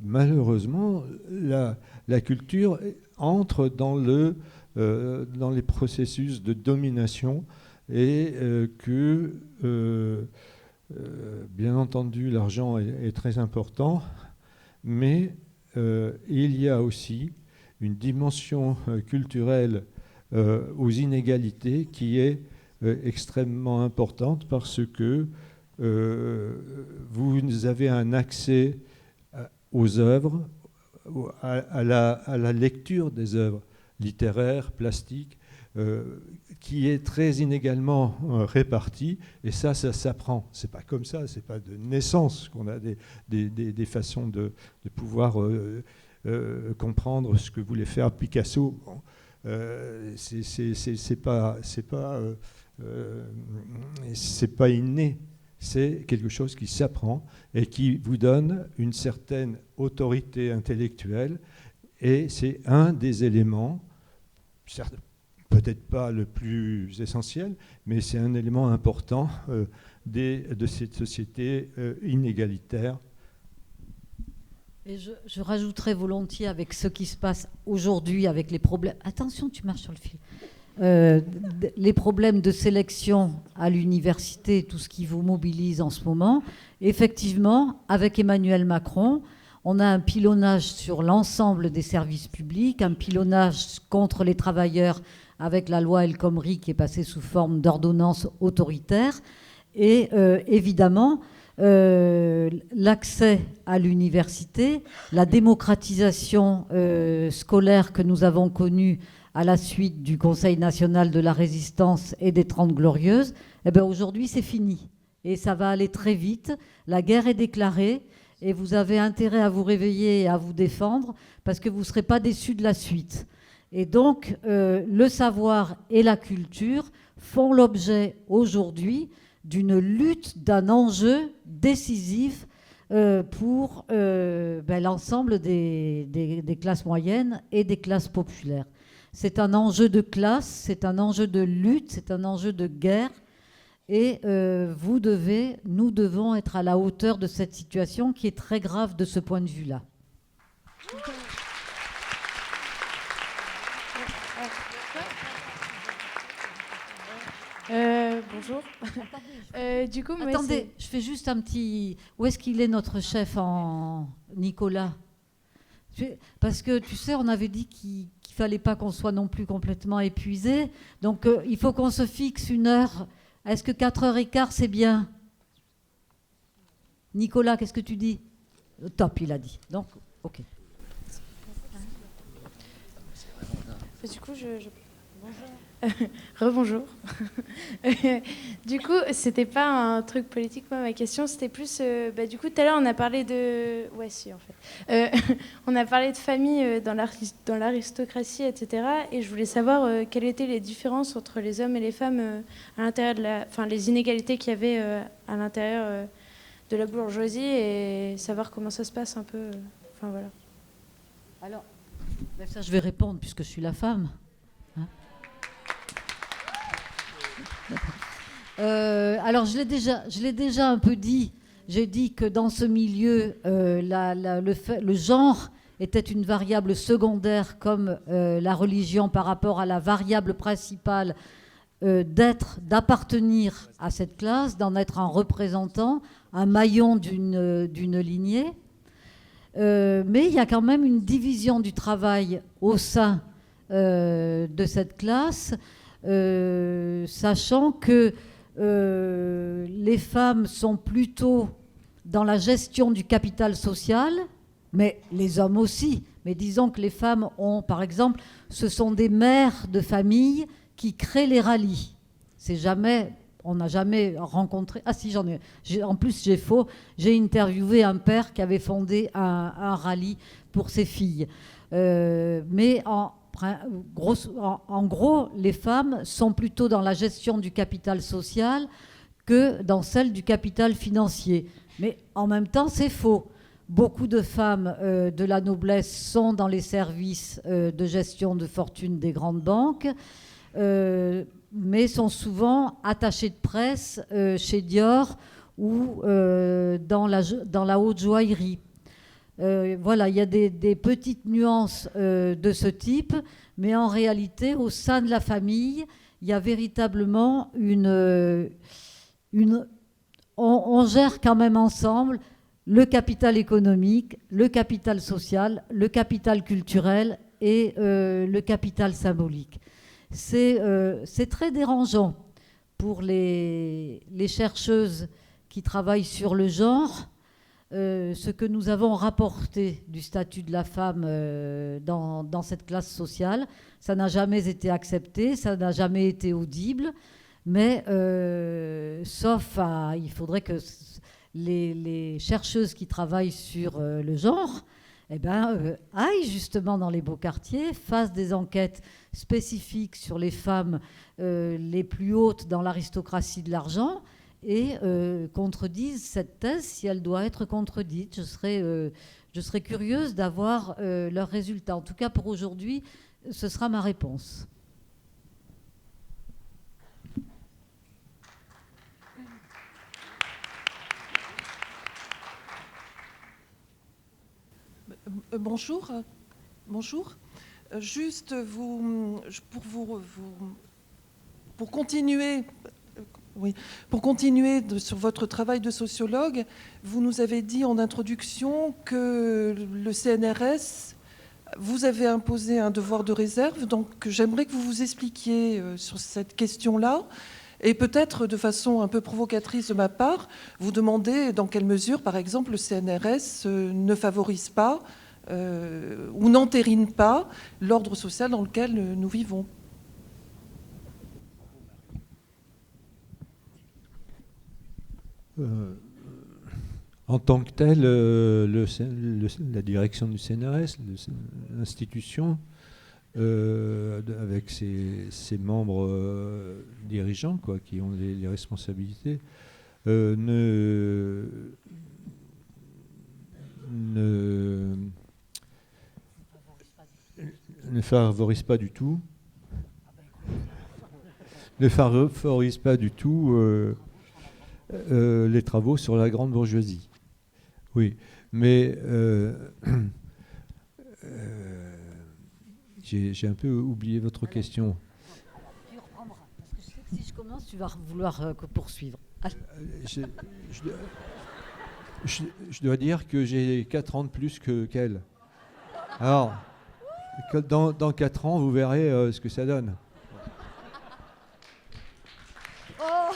malheureusement, la culture entre dans les processus de domination, et que, bien entendu, l'argent est très important, mais il y a aussi une dimension culturelle aux inégalités qui est extrêmement importante, parce que vous avez un accès aux œuvres, à la lecture des œuvres littéraires, plastiques, qui est très inégalement répartie, et ça s'apprend. C'est pas comme ça, c'est pas de naissance qu'on a des façons de pouvoir comprendre ce que voulait faire Picasso. Bon, c'est pas inné. C'est quelque chose qui s'apprend et qui vous donne une certaine autorité intellectuelle, et c'est un des éléments, certes, peut-être pas le plus essentiel, mais c'est un élément important de cette société inégalitaire. Et je rajouterais volontiers, avec ce qui se passe aujourd'hui, avec les problèmes... Attention, tu marches sur le fil. Les problèmes de sélection à l'université, tout ce qui vous mobilise en ce moment. Effectivement, avec Emmanuel Macron, on a un pilonnage sur l'ensemble des services publics, un pilonnage contre les travailleurs avec la loi El Khomri qui est passée sous forme d'ordonnance autoritaire. Et évidemment, l'accès à l'université, la démocratisation scolaire que nous avons connue à la suite du Conseil national de la résistance et des 30 glorieuses, eh bien aujourd'hui c'est fini. et ça va aller très vite. La guerre est déclarée et vous avez intérêt à vous réveiller et à vous défendre parce que vous ne serez pas déçus de la suite. Et donc, le savoir et la culture font l'objet aujourd'hui d'une lutte, d'un enjeu décisif pour l'ensemble des classes moyennes et des classes populaires. C'est un enjeu de classe, c'est un enjeu de lutte, c'est un enjeu de guerre. Et nous devons être à la hauteur de cette situation qui est très grave de ce point de vue-là. Bonjour. Du coup, attendez, je fais juste un petit... Où est-ce qu'il est notre chef Nicolas? Parce que tu sais, on avait dit qu'il ne fallait pas qu'on soit non plus complètement épuisé. Donc il faut qu'on se fixe une heure. Est-ce que 4h15 c'est bien? Nicolas, qu'est-ce que tu dis? Top, il a dit. Donc, ok. Du coup, Rebonjour. Du coup, c'était pas un truc politique, moi, ma question, c'était plus... du coup, tout à l'heure, on a parlé de... Ouais, si, en fait. On a parlé de famille dans l'aristocratie, etc. Et je voulais savoir quelles étaient les différences entre les hommes et les femmes à l'intérieur de la... Enfin, les inégalités qu'il y avait à l'intérieur de la bourgeoisie et savoir comment ça se passe un peu. Enfin, voilà. Alors, ça, je vais répondre puisque je suis la femme. Alors, je l'ai déjà un peu dit. J'ai dit que dans ce milieu, le genre était une variable secondaire comme la religion par rapport à la variable principale d'appartenir à cette classe, d'en être un représentant, un maillon d'une lignée. Mais il y a quand même une division du travail au sein de cette classe, sachant que les femmes sont plutôt dans la gestion du capital social, mais les hommes aussi. Mais disons que les femmes ont, par exemple, ce sont des mères de famille qui créent les rallyes. On n'a jamais rencontré... Ah si, en plus, j'ai faux. J'ai interviewé un père qui avait fondé un rallye pour ses filles. Mais en gros, les femmes sont plutôt dans la gestion du capital social que dans celle du capital financier. Mais en même temps, c'est faux. Beaucoup de femmes de la noblesse sont dans les services de gestion de fortune des grandes banques, mais sont souvent attachées de presse chez Dior ou dans la haute joaillerie. Voilà, il y a des petites nuances de ce type, mais en réalité, au sein de la famille, il y a véritablement on gère quand même ensemble le capital économique, le capital social, le capital culturel et le capital symbolique. C'est très dérangeant pour les chercheuses qui travaillent sur le genre. Ce que nous avons rapporté du statut de la femme dans cette classe sociale, ça n'a jamais été accepté, ça n'a jamais été audible, mais sauf il faudrait que les chercheuses qui travaillent sur le genre aillent justement dans les beaux quartiers, fassent des enquêtes spécifiques sur les femmes les plus hautes dans l'aristocratie de l'argent, et contredisent cette thèse si elle doit être contredite. Je serais curieuse d'avoir leurs résultats. En tout cas, pour aujourd'hui, ce sera ma réponse. Bonjour. Bonjour. Juste pour continuer... Oui. Pour continuer sur votre travail de sociologue, vous nous avez dit en introduction que le CNRS vous avait imposé un devoir de réserve. Donc j'aimerais que vous vous expliquiez sur cette question-là. Et peut-être de façon un peu provocatrice de ma part, vous demander dans quelle mesure, par exemple, le CNRS ne favorise pas ou n'entérine pas l'ordre social dans lequel nous vivons. En tant que tel, la direction du CNRS, l'institution, avec ses membres dirigeants, quoi, qui ont les responsabilités, ne favorise pas du tout. Ne favorise pas du tout les travaux sur la grande bourgeoisie. Oui, mais j'ai un peu oublié votre question. Tu reprendras, parce que je sais que si je commence, tu vas vouloir poursuivre. Je dois dire que j'ai 4 ans de plus qu'elle. Alors, dans 4 ans, vous verrez ce que ça donne. Oh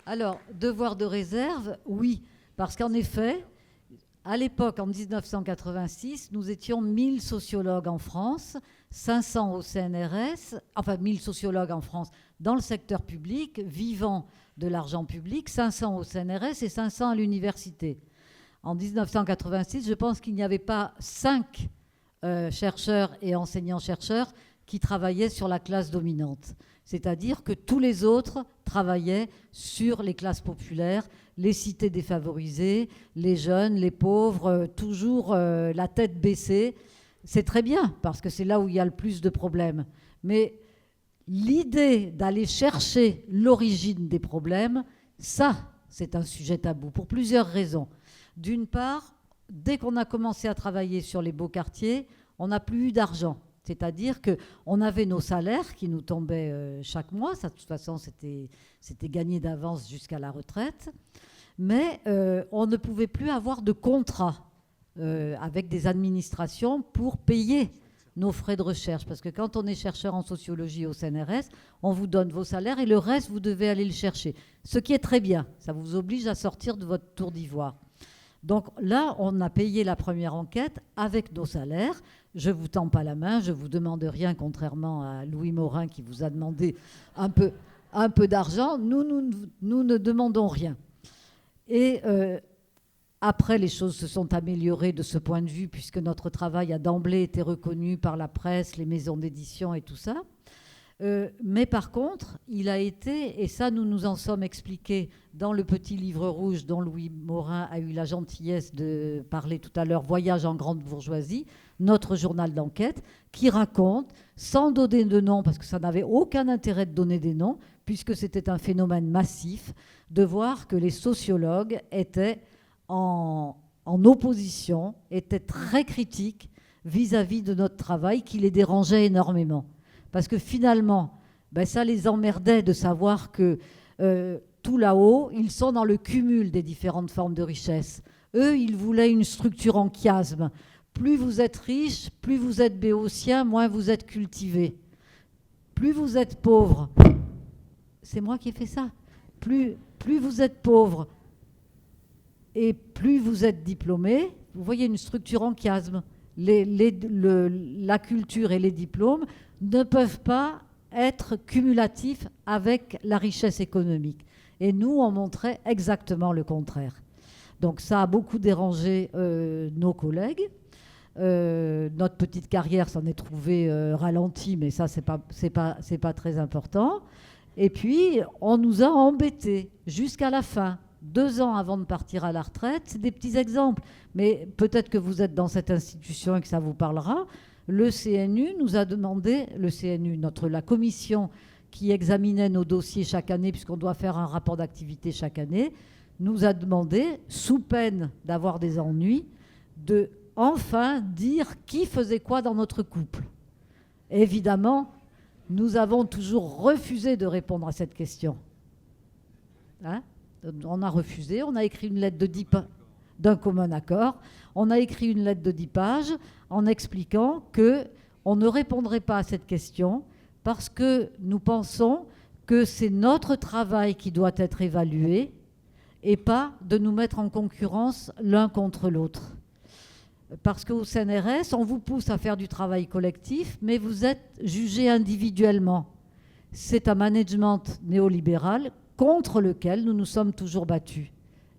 Alors, devoir de réserve, oui, parce qu'en effet, à l'époque, en 1986, nous étions 1000 sociologues en France, 500 au CNRS, enfin 1000 sociologues en France dans le secteur public, vivant de l'argent public, 500 au CNRS et 500 à l'université. En 1986, je pense qu'il n'y avait pas 5 chercheurs et enseignants-chercheurs qui travaillaient sur la classe dominante. C'est-à-dire que tous les autres travaillaient sur les classes populaires, les cités défavorisées, les jeunes, les pauvres, toujours la tête baissée. C'est très bien, parce que c'est là où il y a le plus de problèmes. Mais l'idée d'aller chercher l'origine des problèmes, ça, c'est un sujet tabou, pour plusieurs raisons. D'une part, dès qu'on a commencé à travailler sur les beaux quartiers, on n'a plus eu d'argent. C'est-à-dire qu'on avait nos salaires qui nous tombaient chaque mois. Ça, de toute façon, c'était gagné d'avance jusqu'à la retraite. Mais on ne pouvait plus avoir de contrat avec des administrations pour payer nos frais de recherche. Parce que quand on est chercheur en sociologie au CNRS, on vous donne vos salaires et le reste, vous devez aller le chercher. Ce qui est très bien. Ça vous oblige à sortir de votre tour d'ivoire. Donc là, on a payé la première enquête avec nos salaires. Je ne vous tends pas la main, je ne vous demande rien, contrairement à Louis Morin qui vous a demandé un peu d'argent. Nous ne demandons rien. Et après, les choses se sont améliorées de ce point de vue, puisque notre travail a d'emblée été reconnu par la presse, les maisons d'édition et tout ça. Mais par contre, il a été, et ça nous nous en sommes expliqués dans le petit livre rouge dont Louis Morin a eu la gentillesse de parler tout à l'heure, Voyage en grande bourgeoisie, notre journal d'enquête, qui raconte, sans donner de nom, parce que ça n'avait aucun intérêt de donner des noms, puisque c'était un phénomène massif, de voir que les sociologues étaient en opposition, étaient très critiques vis-à-vis de notre travail, qui les dérangeait énormément. Parce que finalement, ça les emmerdait de savoir que tout là-haut, ils sont dans le cumul des différentes formes de richesse. Eux, ils voulaient une structure en chiasme. Plus vous êtes riche, plus vous êtes béotien, moins vous êtes cultivé. Plus vous êtes pauvre, c'est moi qui ai fait ça, plus vous êtes pauvre et plus vous êtes diplômé, vous voyez une structure en chiasme. La culture et les diplômes ne peuvent pas être cumulatifs avec la richesse économique. Et nous, on montrait exactement le contraire. Donc ça a beaucoup dérangé nos collègues. Notre petite carrière s'en est trouvée ralentie, mais ça, c'est pas très important. Et puis, on nous a embêtés jusqu'à la fin. 2 ans avant de partir à la retraite, c'est des petits exemples. Mais peut-être que vous êtes dans cette institution et que ça vous parlera. Le CNU nous a demandé, la commission qui examinait nos dossiers chaque année, puisqu'on doit faire un rapport d'activité chaque année, nous a demandé, sous peine d'avoir des ennuis, de enfin dire qui faisait quoi dans notre couple. Évidemment, nous avons toujours refusé de répondre à cette question. Hein ? On a refusé, on a écrit une lettre de 10 pages d'un commun accord, on a écrit une lettre de 10 pages en expliquant qu'on ne répondrait pas à cette question parce que nous pensons que c'est notre travail qui doit être évalué et pas de nous mettre en concurrence l'un contre l'autre. Parce qu'au CNRS, on vous pousse à faire du travail collectif, mais vous êtes jugé individuellement. c'est un management néolibéral contre lequel nous nous sommes toujours battus.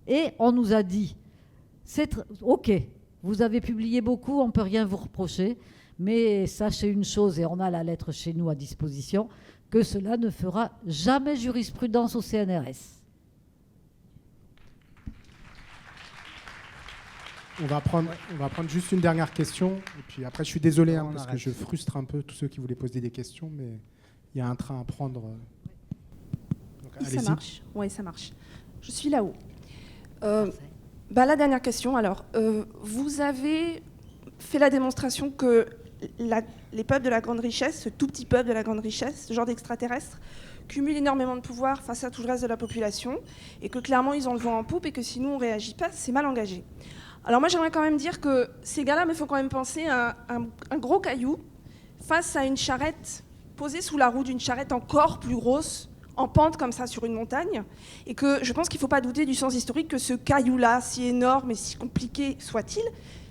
Et on nous a dit, OK, vous avez publié beaucoup, on ne peut rien vous reprocher, mais sachez une chose, et on a la lettre chez nous à disposition, que cela ne fera jamais jurisprudence au CNRS. On va prendre juste une dernière question. Et puis après, je suis désolé parce que je frustre un peu tous ceux qui voulaient poser des questions, mais il y a un train à prendre. Donc, ça allez-y. marche. Oui, ça marche. Je suis là-haut. La dernière question. Alors, vous avez fait la démonstration que les peuples de la grande richesse, ce tout petit peuple de la grande richesse, ce genre d'extraterrestres, cumulent énormément de pouvoir face à tout le reste de la population, et que clairement, ils ont le vent en poupe, et que si nous, on ne réagit pas, c'est mal engagé. Alors moi, j'aimerais quand même dire que ces gars-là me font quand même penser à un gros caillou face à une charrette posée sous la roue d'une charrette encore plus grosse, en pente comme ça sur une montagne, et que je pense qu'il ne faut pas douter du sens historique que ce caillou-là, si énorme et si compliqué soit-il,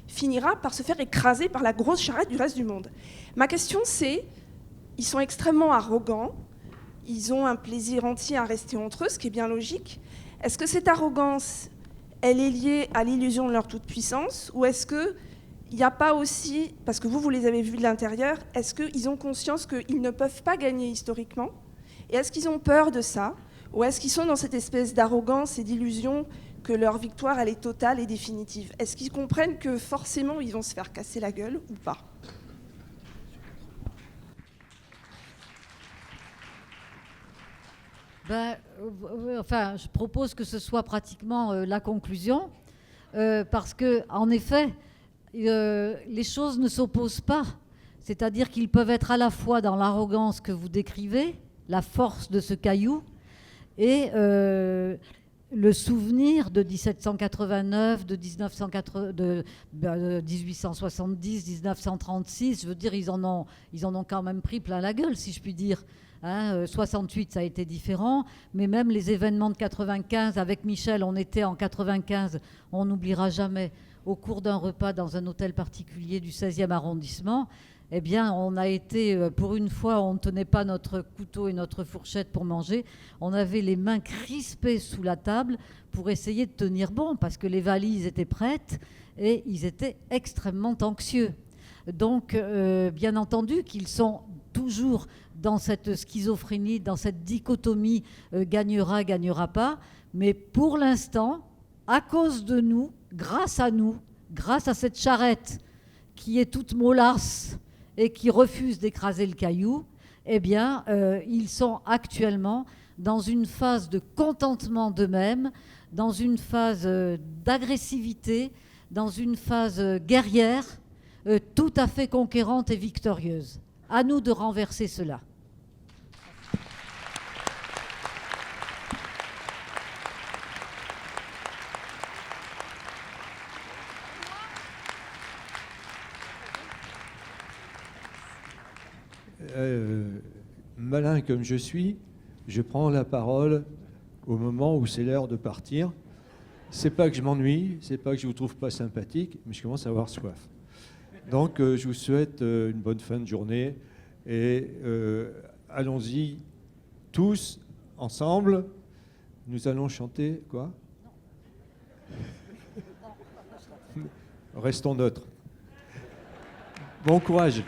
finira par se faire écraser par la grosse charrette du reste du monde. Ma question c'est, ils sont extrêmement arrogants, ils ont un plaisir entier à rester entre eux, ce qui est bien logique. Est-ce que cette arrogance, elle est liée à l'illusion de leur toute-puissance, ou est-ce qu'il n'y a pas aussi, parce que vous les avez vus de l'intérieur, est-ce qu'ils ont conscience qu'ils ne peuvent pas gagner historiquement? Et est-ce qu'ils ont peur de ça? Ou est-ce qu'ils sont dans cette espèce d'arrogance et d'illusion que leur victoire, elle est totale et définitive? Est-ce qu'ils comprennent que forcément, ils vont se faire casser la gueule ou pas? Je propose que ce soit pratiquement la conclusion, parce que, en effet, les choses ne s'opposent pas. C'est-à-dire qu'ils peuvent être à la fois dans l'arrogance que vous décrivez, la force de ce caillou, et le souvenir de 1789, de 1870, 1936. Je veux dire, ils en ont quand même pris plein la gueule, si je puis dire. 68, ça a été différent, mais même les événements de 95, avec Michel, on était en 95, on n'oubliera jamais, au cours d'un repas dans un hôtel particulier du 16e arrondissement, eh bien, on a été, pour une fois, on ne tenait pas notre couteau et notre fourchette pour manger, on avait les mains crispées sous la table pour essayer de tenir bon, parce que les valises étaient prêtes et ils étaient extrêmement anxieux. Donc, bien entendu qu'ils sont toujours dans cette schizophrénie, dans cette dichotomie gagnera, gagnera pas. Mais pour l'instant, à cause de nous, grâce à cette charrette qui est toute mollasse et qui refuse d'écraser le caillou, eh bien, ils sont actuellement dans une phase de contentement d'eux-mêmes, dans une phase d'agressivité, dans une phase guerrière, tout à fait conquérante et victorieuse. À nous de renverser cela. Malin comme je suis, je prends la parole au moment où c'est l'heure de partir. C'est pas que je m'ennuie, c'est pas que je vous trouve pas sympathique, mais je commence à avoir soif. Donc je vous souhaite une bonne fin de journée et allons-y tous ensemble. Nous allons chanter quoi? Restons neutres. Bon courage.